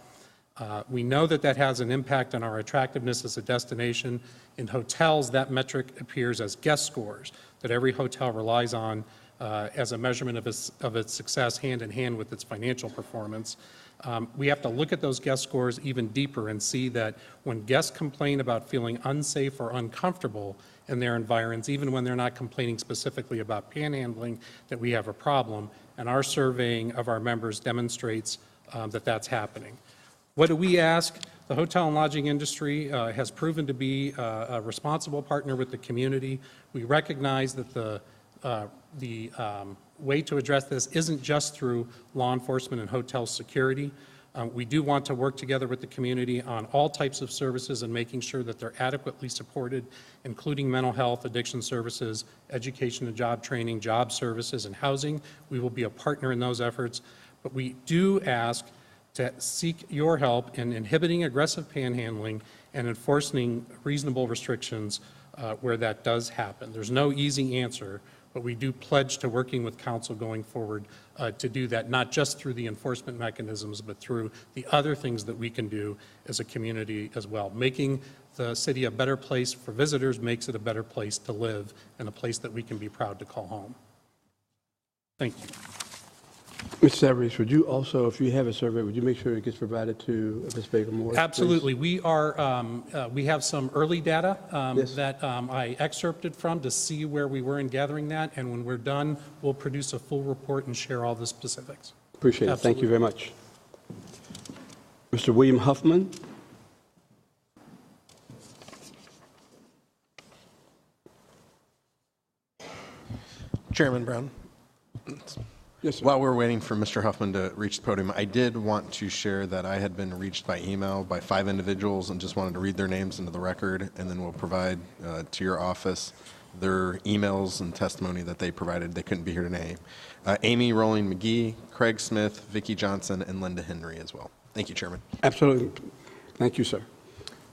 We know that that has an impact on our attractiveness as a destination. In hotels, that metric appears as guest scores that every hotel relies on as a measurement of its success hand in hand with its financial performance. We have to look at those guest scores even deeper and see that when guests complain about feeling unsafe or uncomfortable in their environs, even when they're not complaining specifically about panhandling, that we have a problem, and our surveying of our members demonstrates that that's happening. What do we ask? The hotel and lodging industry has proven to be a responsible partner with the community. We recognize that the way to address this isn't just through law enforcement and hotel security. We do want to work together with the community on all types of services and making sure that they're adequately supported, including mental health, addiction services, education and job training, job services, and housing. We will be a partner in those efforts, but we do ask to seek your help in inhibiting aggressive panhandling and enforcing reasonable restrictions where that does happen. There's no easy answer, but we do pledge to working with council going forward to do that, not just through the enforcement mechanisms, but through the other things that we can do as a community as well. Making the city a better place for visitors makes it a better place to live and a place that we can be proud to call home. Thank you. Mr. Savarese, would you also, if you have a survey, would you make sure it gets provided to Ms. Baker-Morris? Absolutely. We have some early data Yes. that I excerpted from to see where we were in gathering that, and when we're done, we'll produce a full report and share all the specifics. Appreciate it. Thank you very much. Mr. William Huffman. Chairman Brown. Yes, sir. While we're waiting for Mr. Huffman to reach the podium, I did want to share that I had been reached by email by 5 individuals and just wanted to read their names into the record, and then we'll provide to your office their emails and testimony that they provided. They couldn't be here today. Amy Rowling McGee, Craig Smith, Vicki Johnson, and Linda Henry as well. Thank you, Chairman. Absolutely. Thank you, sir.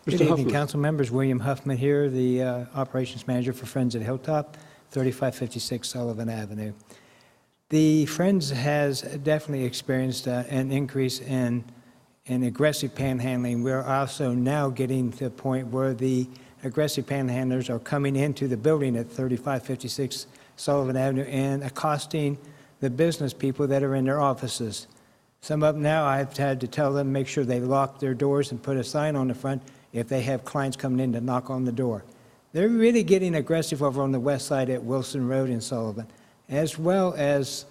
Good Mr. evening, Huffman. council members. William Huffman here, the operations manager for Friends at Hilltop, 3556 Sullivan Avenue. The Friends has definitely experienced an increase in aggressive panhandling. We're also now getting to the point where the aggressive panhandlers are coming into the building at 3556 Sullivan Avenue and accosting the business people that are in their offices. Some of them now, I've had to tell them, make sure they lock their doors and put a sign on the front if they have clients coming in to knock on the door. They're really getting aggressive over on the west side at Wilson Road in Sullivan, as well as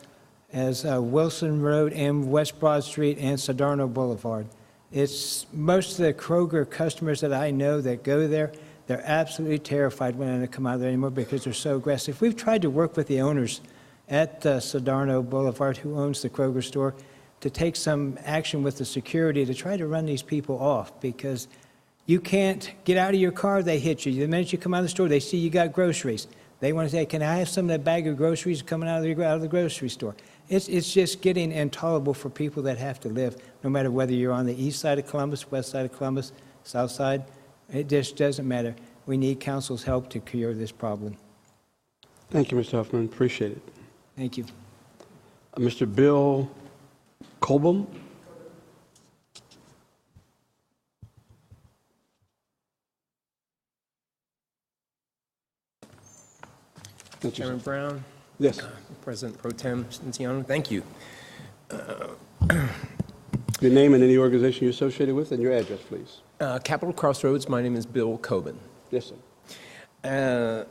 Wilson Road and West Broad Street and Stinziano Boulevard. It's most of the Kroger customers that I know that go there, they're absolutely terrified when they come out of there anymore because they're so aggressive. We've tried to work with the owners at Stinziano Boulevard, who owns the Kroger store, to take some action with the security to try to run these people off, because you can't get out of your car, they hit you. The minute you come out of the store, they see you got groceries. They want to say, can I have some of that bag of groceries coming out of the grocery store? It's just getting intolerable for people that have to live, no matter whether you're on the east side of Columbus, west side of Columbus, south side. It just doesn't matter. We need council's help to cure this problem. Thank you, Mr. Huffman. Appreciate it. Thank you. Mr. Bill Colbum. Chairman Brown. Yes. President Pro Tem Stinziano, thank you. Your name and any organization you're associated with, and your address, please. Capitol Crossroads, my name is Bill Coben. Yes, sir.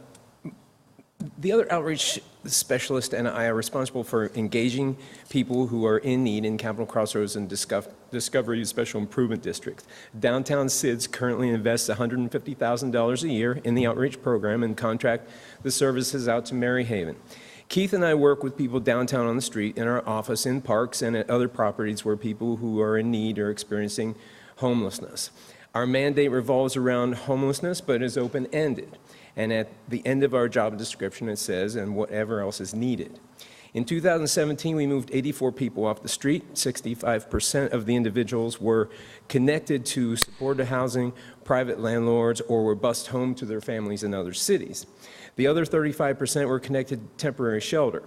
The other outreach specialist and I are responsible for engaging people who are in need in Capitol Crossroads and Discovery Special Improvement District. Downtown SIDS currently invests $150,000 a year in the outreach program and contract the services out to Maryhaven. Keith and I work with people downtown on the street, in our office, in parks, and at other properties where people who are in need are experiencing homelessness. Our mandate revolves around homelessness, but is open-ended. And at the end of our job description, it says, and whatever else is needed. In 2017, we moved 84 people off the street. 65% of the individuals were connected to supported housing, private landlords, or were bused home to their families in other cities. The other 35% were connected to temporary shelter.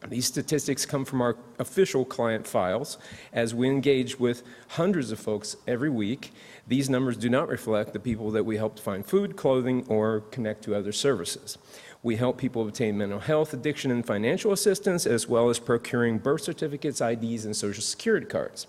These statistics come from our official client files. As we engage with hundreds of folks every week, these numbers do not reflect the people that we help to find food, clothing, or connect to other services. We help people obtain mental health, addiction, and financial assistance, as well as procuring birth certificates, IDs, and Social Security cards.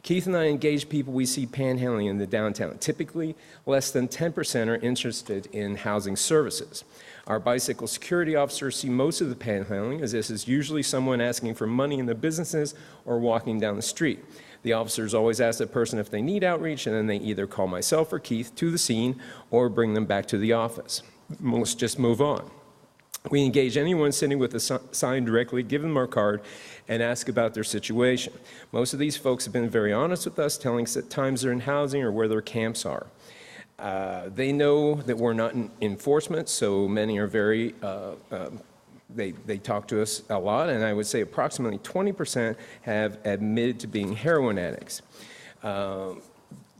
Keith and I engage people we see panhandling in the downtown. Typically, less than 10% are interested in housing services. Our bicycle security officers see most of the panhandling, as this is usually someone asking for money in the businesses or walking down the street. The officers always ask the person if they need outreach, and then they either call myself or Keith to the scene or bring them back to the office. Let's just move on. We engage anyone sitting with a sign directly, give them our card, and ask about their situation. Most of these folks have been very honest with us, telling us at times they're in housing or where their camps are. They know that we're not in enforcement, so many are very, they talk to us a lot, and I would say approximately 20% have admitted to being heroin addicts.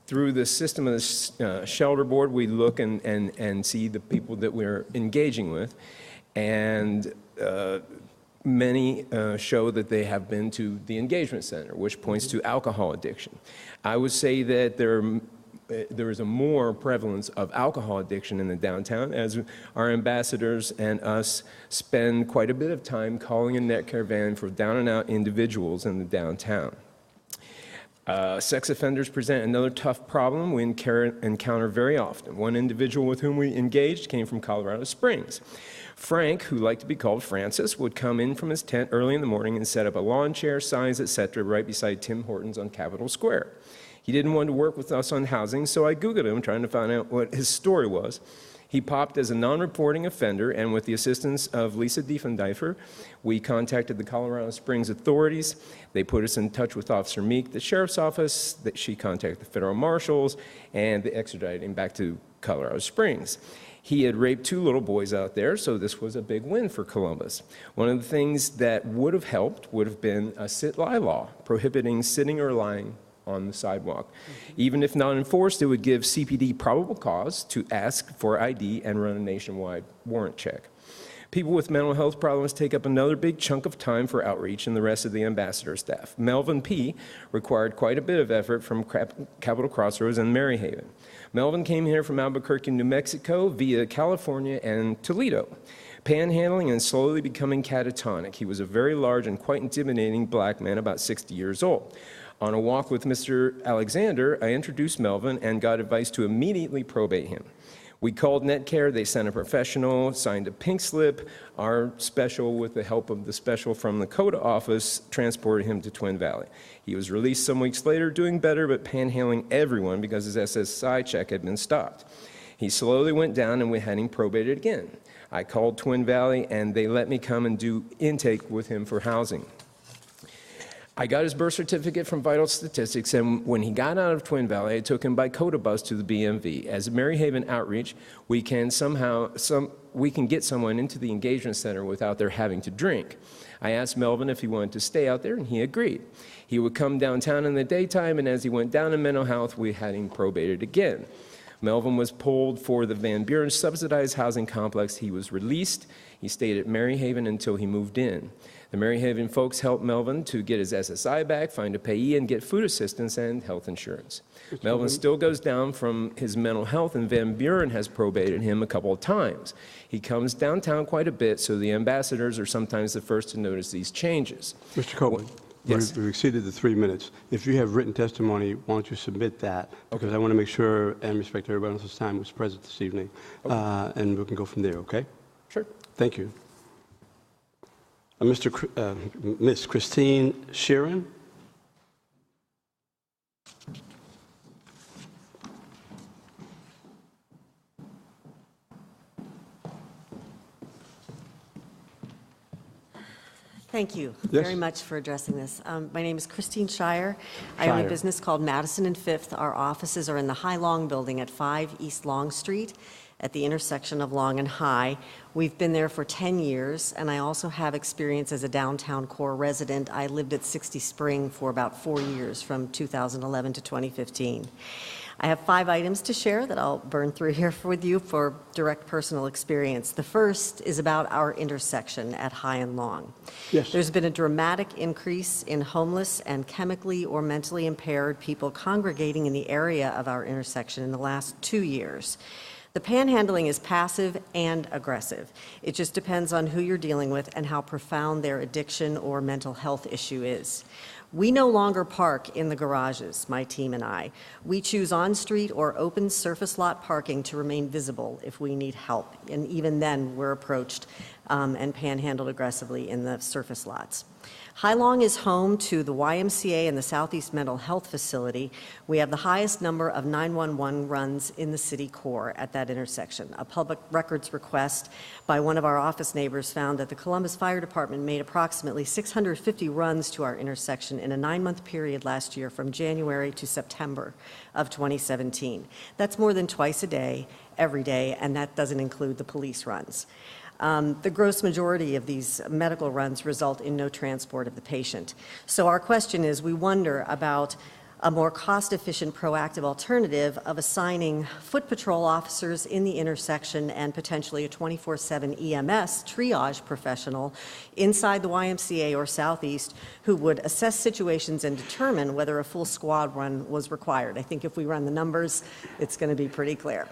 Through the system of the shelter board, we look and see the people that we're engaging with, and many show that they have been to the engagement center, which points to alcohol addiction. I would say that there is a more prevalence of alcohol addiction in the downtown, as our ambassadors and us spend quite a bit of time calling a net caravan for down-and-out individuals in the downtown. Sex offenders present another tough problem we encounter very often. One individual with whom we engaged came from Colorado Springs. Frank, who liked to be called Francis, would come in from his tent early in the morning and set up a lawn chair, signs, etc., right beside Tim Hortons on Capitol Square. He didn't want to work with us on housing, so I Googled him, trying to find out what his story was. He popped as a non-reporting offender, and with the assistance of Lisa Diefendiefer, we contacted the Colorado Springs authorities. They put us in touch with Officer Meek, the sheriff's office. That she contacted the federal marshals, and they extradited him back to Colorado Springs. He had raped 2 little boys out there, so this was a big win for Columbus. One of the things that would have helped would have been a sit-lie law, prohibiting sitting or lying on the sidewalk. Even if not enforced, it would give CPD probable cause to ask for ID and run a nationwide warrant check. People with mental health problems take up another big chunk of time for outreach and the rest of the ambassador staff. Melvin P. required quite a bit of effort from Capitol Crossroads and Maryhaven. Melvin came here from Albuquerque, New Mexico, via California and Toledo, panhandling and slowly becoming catatonic. He was a very large and quite intimidating black man, about 60 years old. On a walk with Mr. Alexander, I introduced Melvin and got advice to immediately probate him. We called NetCare, they sent a professional, signed a pink slip. Our special, with the help of the special from the CODA office, transported him to Twin Valley. He was released some weeks later, doing better, but panhandling everyone because his SSI check had been stopped. He slowly went down and we had him probated again. I called Twin Valley and they let me come and do intake with him for housing. I got his birth certificate from Vital Statistics, and when he got out of Twin Valley, I took him by CODA bus to the BMV. As a Maryhaven outreach, we can get someone into the engagement center without their having to drink. I asked Melvin if he wanted to stay out there, and he agreed. He would come downtown in the daytime, and as he went down in mental health, we had him probated again. Melvin was pulled for the Van Buren subsidized housing complex. He was released. He stayed at Maryhaven until he moved in. The Maryhaven folks helped Melvin to get his SSI back, find a payee, and get food assistance and health insurance. Melvin still goes down from his mental health, and Van Buren has probated him a couple of times. He comes downtown quite a bit, so the ambassadors are sometimes the first to notice these changes. Mr. Copeland, Yes. we've exceeded the 3 minutes. If you have written testimony, why don't you submit that? Because I want to make sure and respect everybody else's time who's present this evening, and we can go from there, okay? Sure. Thank you. Ms. Christine Sheeran. Thank you Yes. very much for addressing this. My name is Christine Shire. I own a business called Madison and Fifth. Our offices are in the High Long building at 5 East Long Street at the intersection of Long and High. We've been there for 10 years, and I also have experience as a downtown core resident. I lived at 60 Spring for about 4 years, from 2011 to 2015. I have 5 items to share that I'll burn through here with you for direct personal experience. The first is about our intersection at High and Long. Yes. There's been a dramatic increase in homeless and chemically or mentally impaired people congregating in the area of our intersection in the last 2 years. The panhandling is passive and aggressive. It just depends on who you're dealing with and how profound their addiction or mental health issue is. We no longer park in the garages, my team and I. We choose on-street or open surface lot parking to remain visible if we need help. And even then, we're approached and panhandled aggressively in the surface lots. High Long is home to the YMCA and the Southeast Mental Health Facility. We have the highest number of 911 runs in the city core at that intersection. A public records request by one of our office neighbors found that the Columbus Fire Department made approximately 650 runs to our intersection in a 9-month period last year, from January to September of 2017. That's more than twice a day, every day, and that doesn't include the police runs. The gross majority of these medical runs result in no transport of the patient. So our question is, we wonder about a more cost-efficient, proactive alternative of assigning foot patrol officers in the intersection and potentially a 24/7 EMS triage professional inside the YMCA or Southeast who would assess situations and determine whether a full squad run was required. I think if we run the numbers, it's going to be pretty clear.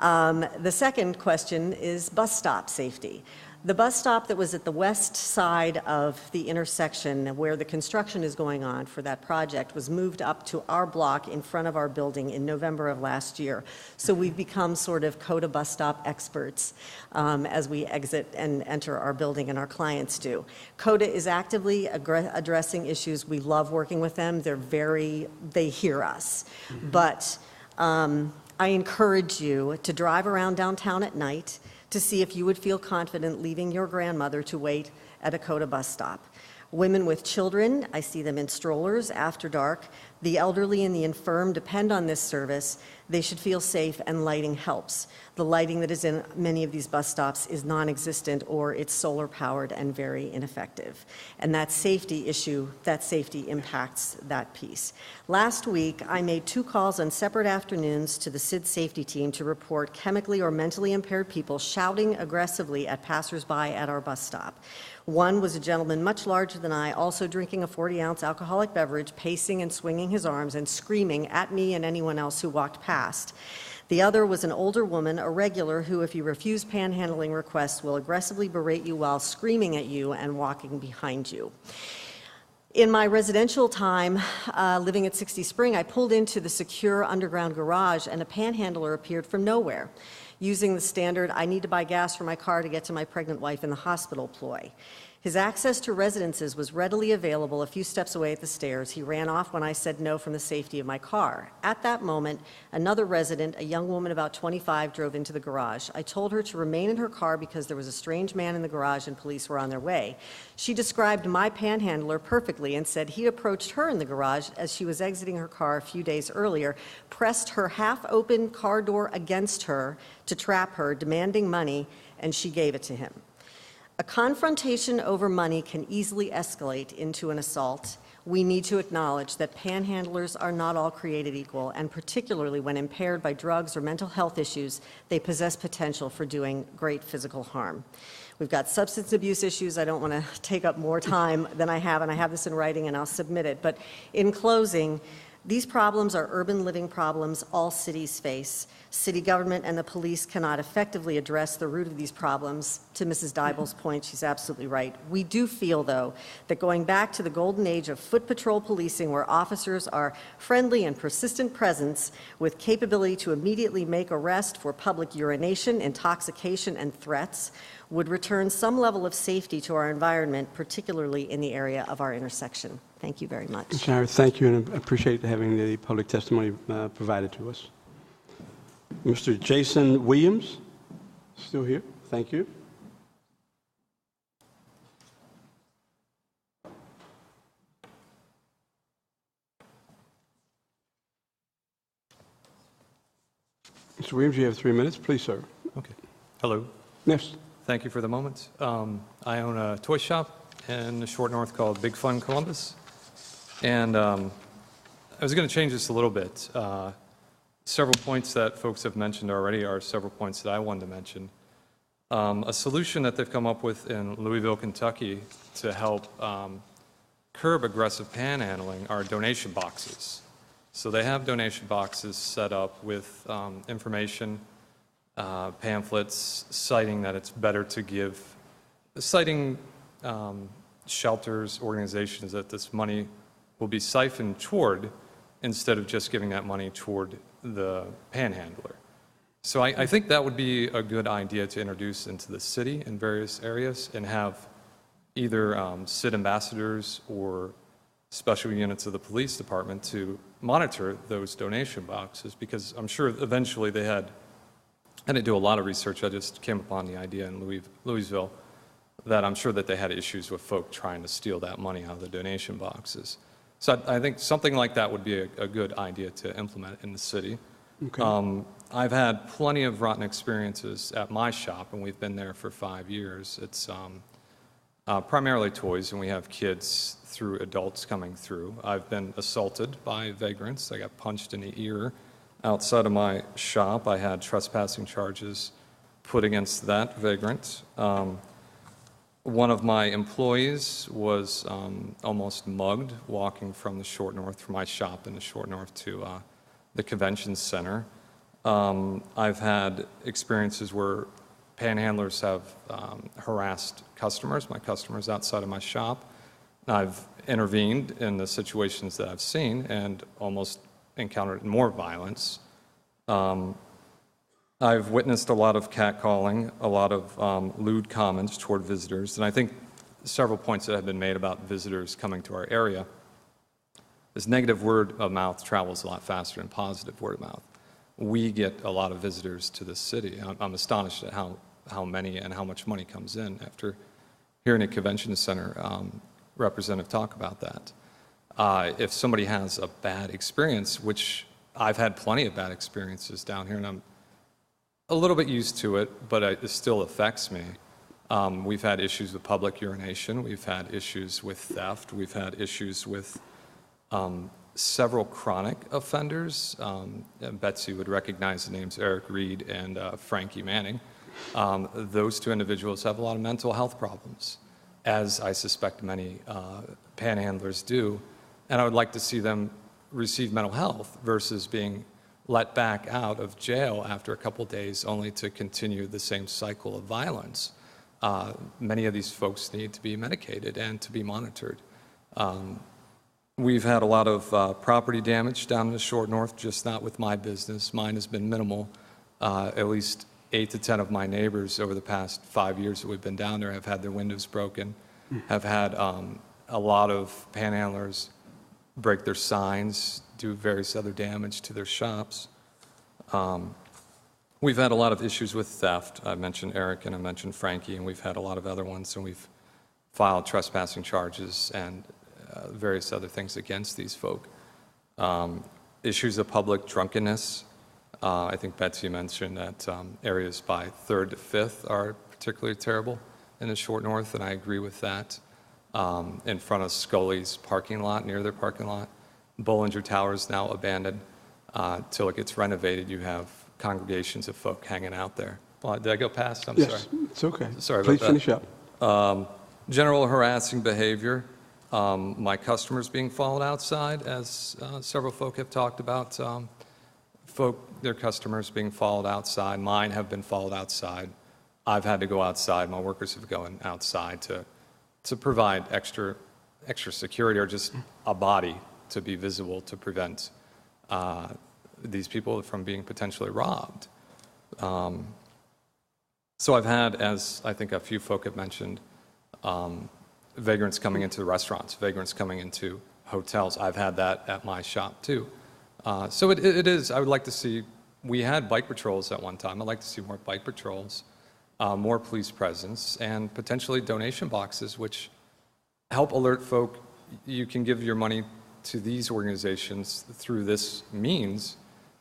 The second question is bus stop safety. The bus stop that was at the west side of the intersection where the construction is going on for that project was moved up to our block in front of our building in November of last year. So we've become sort of CODA bus stop experts as we exit and enter our building, and our clients do. CODA is actively addressing issues. We love working with them. They hear us. But I encourage you to drive around downtown at night to see if you would feel confident leaving your grandmother to wait at a CODA bus stop. Women with children, I see them in strollers after dark. The elderly and the infirm depend on this service. They should feel safe, and lighting helps. The lighting that is in many of these bus stops is non-existent, or it's solar-powered and very ineffective. And that safety issue, that safety impacts that piece. Last week, I made 2 calls on separate afternoons to the SID safety team to report chemically or mentally impaired people shouting aggressively at passersby at our bus stop. One was a gentleman much larger than I, also drinking a 40-ounce alcoholic beverage, pacing and swinging his arms and screaming at me and anyone else who walked past. The other was an older woman, a regular, who, if you refuse panhandling requests, will aggressively berate you while screaming at you and walking behind you. In my residential time living at 60 Spring, I pulled into the secure underground garage, and a panhandler appeared from nowhere, using the standard, I need to buy gas for my car to get to my pregnant wife in the hospital ploy. His access to residences was readily available a few steps away at the stairs. He ran off when I said no from the safety of my car. At that moment, another resident, a young woman about 25, drove into the garage. I told her to remain in her car because there was a strange man in the garage and police were on their way. She described my panhandler perfectly and said he approached her in the garage as she was exiting her car a few days earlier, pressed her half-open car door against her to trap her, demanding money, and she gave it to him. A confrontation over money can easily escalate into an assault. We need to acknowledge that panhandlers are not all created equal, and particularly when impaired by drugs or mental health issues, they possess potential for doing great physical harm. We've got substance abuse issues. I don't want to take up more time than I have, and I have this in writing and I'll submit it. But in closing, these problems are urban living problems all cities face. City government and the police cannot effectively address the root of these problems. To Mrs. Dybel's point, she's absolutely right. We do feel, though, that going back to the golden age of foot patrol policing, where officers are friendly and persistent presence with capability to immediately make arrest for public urination, intoxication, and threats, would return some level of safety to our environment, particularly in the area of our intersection. Thank you very much. Mr. Harris, thank you, and I appreciate having the public testimony provided to us. Mr. Jason Williams, still here. Thank you. Mr. Williams, you have 3 minutes. Please, sir. Okay. Hello. Yes. Thank you for the moment. I own a toy shop in the short north called Big Fun Columbus. And I was going to change this a little bit. Several points that folks have mentioned already are several points that I wanted to mention. A solution that they've come up with in Louisville, Kentucky to help curb aggressive panhandling are donation boxes. So they have donation boxes set up with information, pamphlets citing that it's better to give, citing shelters, organizations that this money will be siphoned toward instead of just giving that money toward the panhandler. So I think that would be a good idea to introduce into the city in various areas and have either city ambassadors or special units of the police department to monitor those donation boxes, because I'm sure eventually they had, I didn't do a lot of research, I just came upon the idea in Louisville that I'm sure that they had issues with folk trying to steal that money out of the donation boxes. So I think something like that would be a good idea to implement in the city. Okay. I've had plenty of rotten experiences at my shop, and we've been there for 5 years. It's primarily toys, and we have kids through adults coming through. I've been assaulted by vagrants. I got punched in the ear outside of my shop. I had trespassing charges put against that vagrant. One of my employees was almost mugged walking from the short north, from my shop in the short north to the convention center. I've had experiences where panhandlers have harassed customers, my customers outside of my shop. I've intervened in the situations that I've seen and almost encountered more violence. I've witnessed a lot of catcalling, a lot of lewd comments toward visitors, and I think several points that have been made about visitors coming to our area. This negative word of mouth travels a lot faster than positive word of mouth. We get a lot of visitors to this city. I'm astonished at how many and how much money comes in after hearing a convention center representative talk about that. If somebody has a bad experience, which I've had plenty of bad experiences down here, and I'm a little bit used to it, but it still affects me. We've had issues with public urination. We've had issues with theft. We've had issues with several chronic offenders. Betsy would recognize the names Eric Reed and Frankie Manning. Those two individuals have a lot of mental health problems, as I suspect many panhandlers do. And I would like to see them receive mental health versus being let back out of jail after a couple days only to continue the same cycle of violence. Many of these folks need to be medicated and to be monitored. We've had a lot of property damage down in the short north, just not with my business. Mine has been minimal. At least 8 to 10 of my neighbors over the past 5 years that we've been down there have had their windows broken, have had a lot of panhandlers break their signs, do various other damage to their shops. We've had a lot of issues with theft. I mentioned Eric and I mentioned Frankie, and we've had a lot of other ones, and we've filed trespassing charges and various other things against these folk. Issues of public drunkenness. I think Betsy mentioned that areas by 3rd to 5th are particularly terrible in the short north, and I agree with that. In front of Scully's parking lot, near their parking lot, Bollinger Tower is now abandoned. Till it gets renovated, you have congregations of folk hanging out there. Well, did I go past? I'm sorry. Yes, it's okay. Sorry Please about that. finish up. General harassing behavior. My customers being followed outside, as several folk have talked about. Their customers being followed outside. Mine have been followed outside. I've had to go outside. My workers have gone outside to provide extra security or just a body to be visible to prevent these people from being potentially robbed. So I've had, as I think a few folk have mentioned, vagrants coming into restaurants, vagrants coming into hotels. I've had that at my shop too. So it is, I would like to see, we had bike patrols at one time. I'd like to see more bike patrols, more police presence, and potentially donation boxes, which help alert folk. You can give your money to these organizations through this means.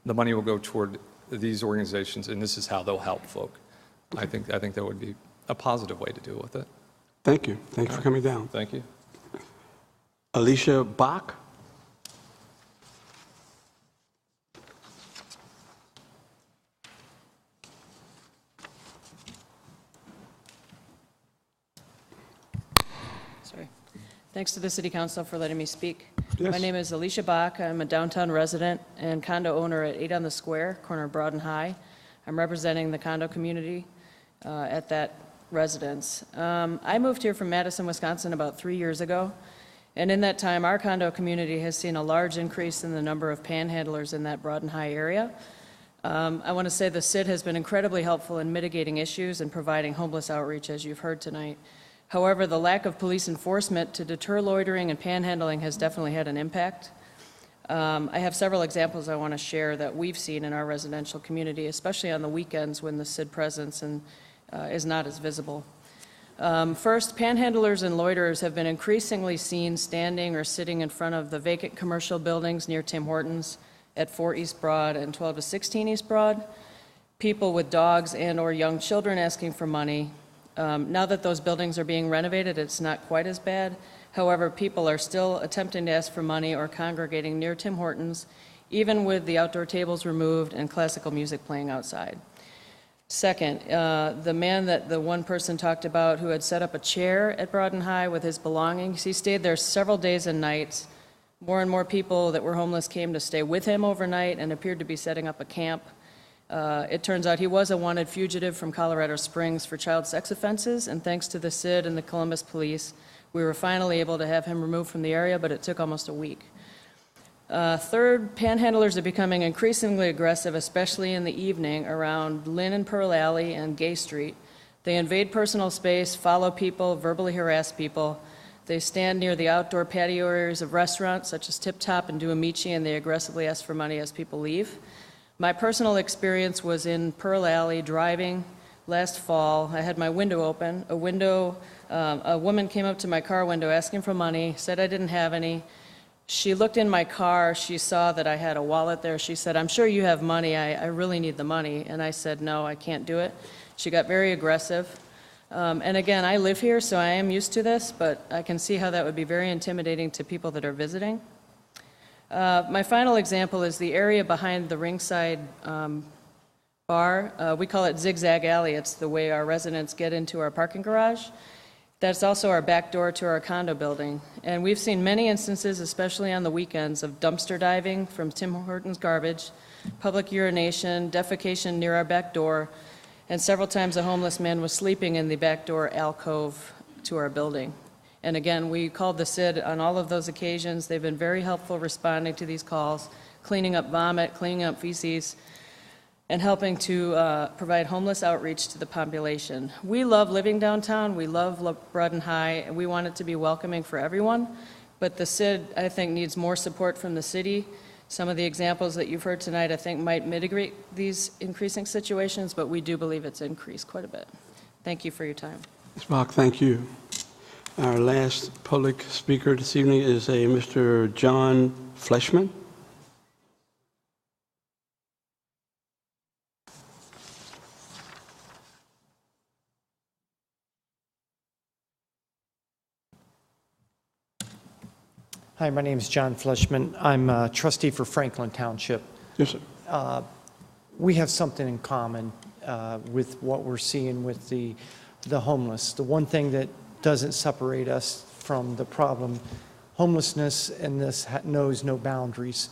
The money will go toward these organizations, and this is how they'll help folk. I think that would be a positive way to deal with it. Thank you. Thanks for coming down. Thank you. Alicia Bach. Sorry. Thanks to the City Council for letting me speak. Yes. My name is Alicia Bach. I'm a downtown resident and condo owner at 8 on the Square, corner of Broad and High. I'm representing the condo community at that residence. I moved here from Madison, Wisconsin about 3 years ago, and in that time our condo community has seen a large increase in the number of panhandlers in that Broad and High area. I want to say the CID has been incredibly helpful in mitigating issues and providing homeless outreach, as you've heard tonight. However, the lack of police enforcement to deter loitering and panhandling has definitely had an impact. I have several examples I want to share that we've seen in our residential community, especially on the weekends when the CID presence is not as visible. First, panhandlers and loiterers have been increasingly seen standing or sitting in front of the vacant commercial buildings near Tim Hortons at 4 East Broad and 12 to 16 East Broad. People with dogs and or young children asking for money. Now that those buildings are being renovated, it's not quite as bad. However, people are still attempting to ask for money or congregating near Tim Hortons, even with the outdoor tables removed and classical music playing outside. Second, the man that the one person talked about who had set up a chair at Broad and High with his belongings, he stayed there several days and nights. More and more people that were homeless came to stay with him overnight and appeared to be setting up a camp. It turns out he was a wanted fugitive from Colorado Springs for child sex offenses, and thanks to the CID and the Columbus Police, we were finally able to have him removed from the area, but it took almost a week. Third, panhandlers are becoming increasingly aggressive, especially in the evening around Lynn and Pearl Alley and Gay Street. They invade personal space, follow people, verbally harass people. They stand near the outdoor patio areas of restaurants such as Tip Top and Duamici, and they aggressively ask for money as people leave. My personal experience was in Pearl Alley driving last fall. I had my window open. A woman came up to my car window asking for money, said I didn't have any. She looked in my car. She saw that I had a wallet there. She said, "I'm sure you have money. I really need the money." And I said, "No, I can't do it." She got very aggressive. And again, I live here, so I am used to this, but I can see how that would be very intimidating to people that are visiting. My final example is the area behind the Ringside bar. We call it Zigzag Alley. It's the way our residents get into our parking garage. That's also our back door to our condo building. And we've seen many instances, especially on the weekends, of dumpster diving from Tim Hortons garbage, public urination, defecation near our back door, and several times a homeless man was sleeping in the back door alcove to our building. And again, we called the CID on all of those occasions. They've been very helpful responding to these calls, cleaning up vomit, cleaning up feces, and helping to provide homeless outreach to the population. We love living downtown. We love Broad and High, and we want it to be welcoming for everyone. But the CID, I think, needs more support from the city. Some of the examples that you've heard tonight, I think, might mitigate these increasing situations, but we do believe it's increased quite a bit. Thank you for your time. Ms. Bach, thank you. Our last public speaker this evening is a Mr. John Fleshman. Hi, my name is John Fleshman. I'm a trustee for Franklin Township. Yes, sir. We have something in common with what we're seeing with the homeless. The one thing that doesn't separate us from the problem, homelessness in this knows no boundaries.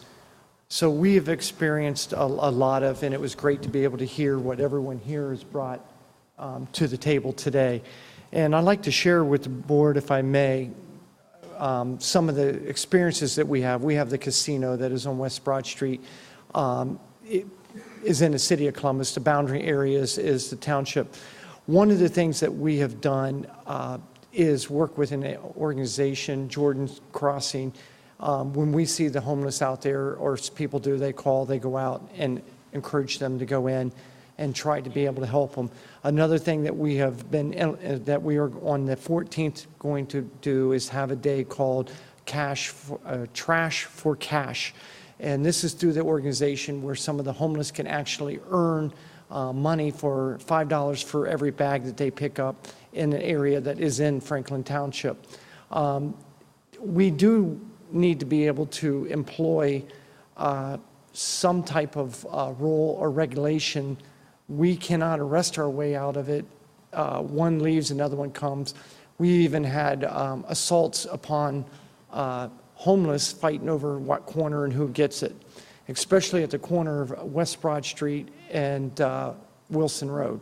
So we have experienced a lot of, and it was great to be able to hear what everyone here has brought to the table today. And I'd like to share with the board, if I may, some of the experiences that we have. We have the casino that is on West Broad Street. It is in the city of Columbus. The boundary areas is the township. One of the things that we have done is work with an organization, Jordan's Crossing. When we see the homeless out there, or people do, they call, they go out and encourage them to go in and try to be able to help them. Another thing that we have been, that we are on the 14th going to do is have a day called Trash for Cash. And this is through the organization where some of the homeless can actually earn money for $5 for every bag that they pick up in an area that is in Franklin Township. We do need to be able to employ some type of rule or regulation. We cannot arrest our way out of it. One leaves, another one comes. We even had assaults upon homeless fighting over what corner and who gets it, especially at the corner of West Broad Street and Wilson Road.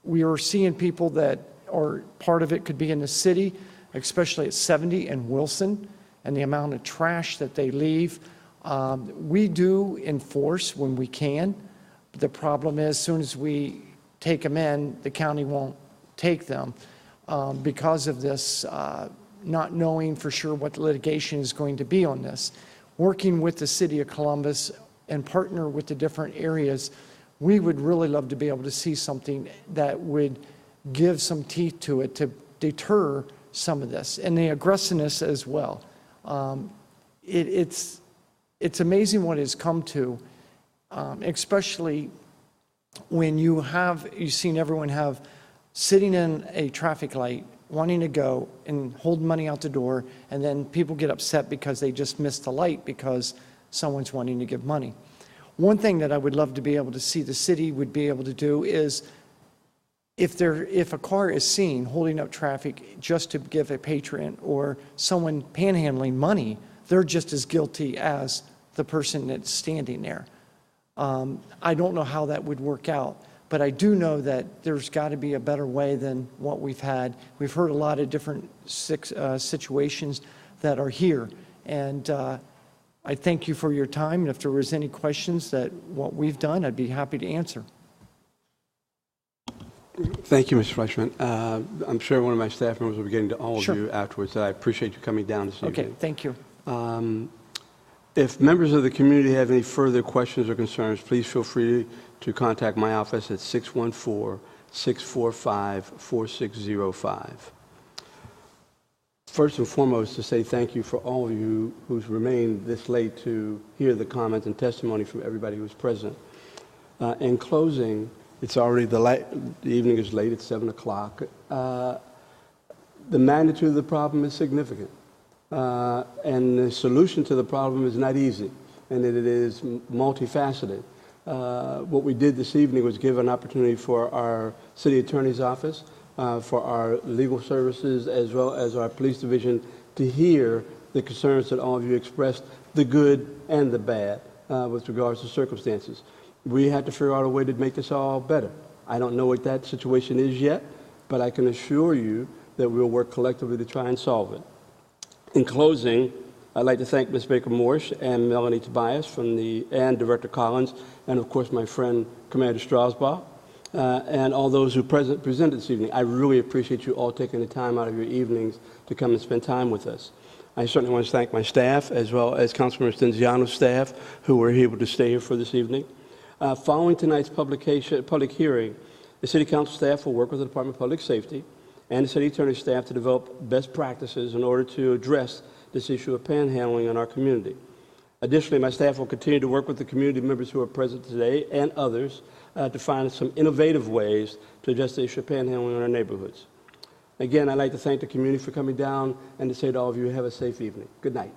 We are seeing people that are, part of it could be in the city, especially at 70 and Wilson, and the amount of trash that they leave. We do enforce when we can. But the problem is, as soon as we take them in, the county won't take them because of this not knowing for sure what the litigation is going to be on this. Working with the City of Columbus and partner with the different areas, we would really love to be able to see something that would give some teeth to it to deter some of this, and the aggressiveness as well. It's amazing what it's come to, especially when you've seen everyone have sitting in a traffic light, wanting to go and hold money out the door, and then people get upset because they just missed the light because someone's wanting to give money. One thing that I would love to be able to see the city would be able to do is if a car is seen holding up traffic just to give a patron or someone panhandling money, they're just as guilty as the person that's standing there. I don't know how that would work out, but I do know that there's got to be a better way than what we've had. We've heard a lot of different situations that are here, and I thank you for your time, and if there was any questions that what we've done, I'd be happy to answer. Thank you, Mr. Fleischman. I'm sure one of my staff members will be getting to all Sure. of you afterwards. I appreciate you coming down this evening. Okay, thank you. If members of the community have any further questions or concerns, please feel free to contact my office at 614-645-4605. First and foremost, to say thank you for all of you who's remained this late to hear the comments and testimony from everybody who's present. In closing, it's already, the evening is late, it's 7 o'clock. The magnitude of the problem is significant. And the solution to the problem is not easy, and that it is multifaceted. What we did this evening was give an opportunity for our city attorney's office, for our legal services, as well as our police division, to hear the concerns that all of you expressed, the good and the bad, with regards to circumstances. We had to figure out a way to make this all better. I don't know what that situation is yet, but I can assure you that we'll work collectively to try and solve it. In closing, I'd like to thank Ms. Baker-Morse and Melanie Tobias and Director Collins, and of course my friend Commander Strasbaugh, and all those who presented this evening. I really appreciate you all taking the time out of your evenings to come and spend time with us. I certainly want to thank my staff, as well as Councilmember Stinziano's staff, who were able to stay here for this evening. Following tonight's public hearing, the City Council staff will work with the Department of Public Safety and the City Attorney's staff to develop best practices in order to address this issue of panhandling in our community. Additionally, my staff will continue to work with the community members who are present today and others to find some innovative ways to address the issue of panhandling in our neighborhoods. Again, I'd like to thank the community for coming down and to say to all of you, have a safe evening. Good night.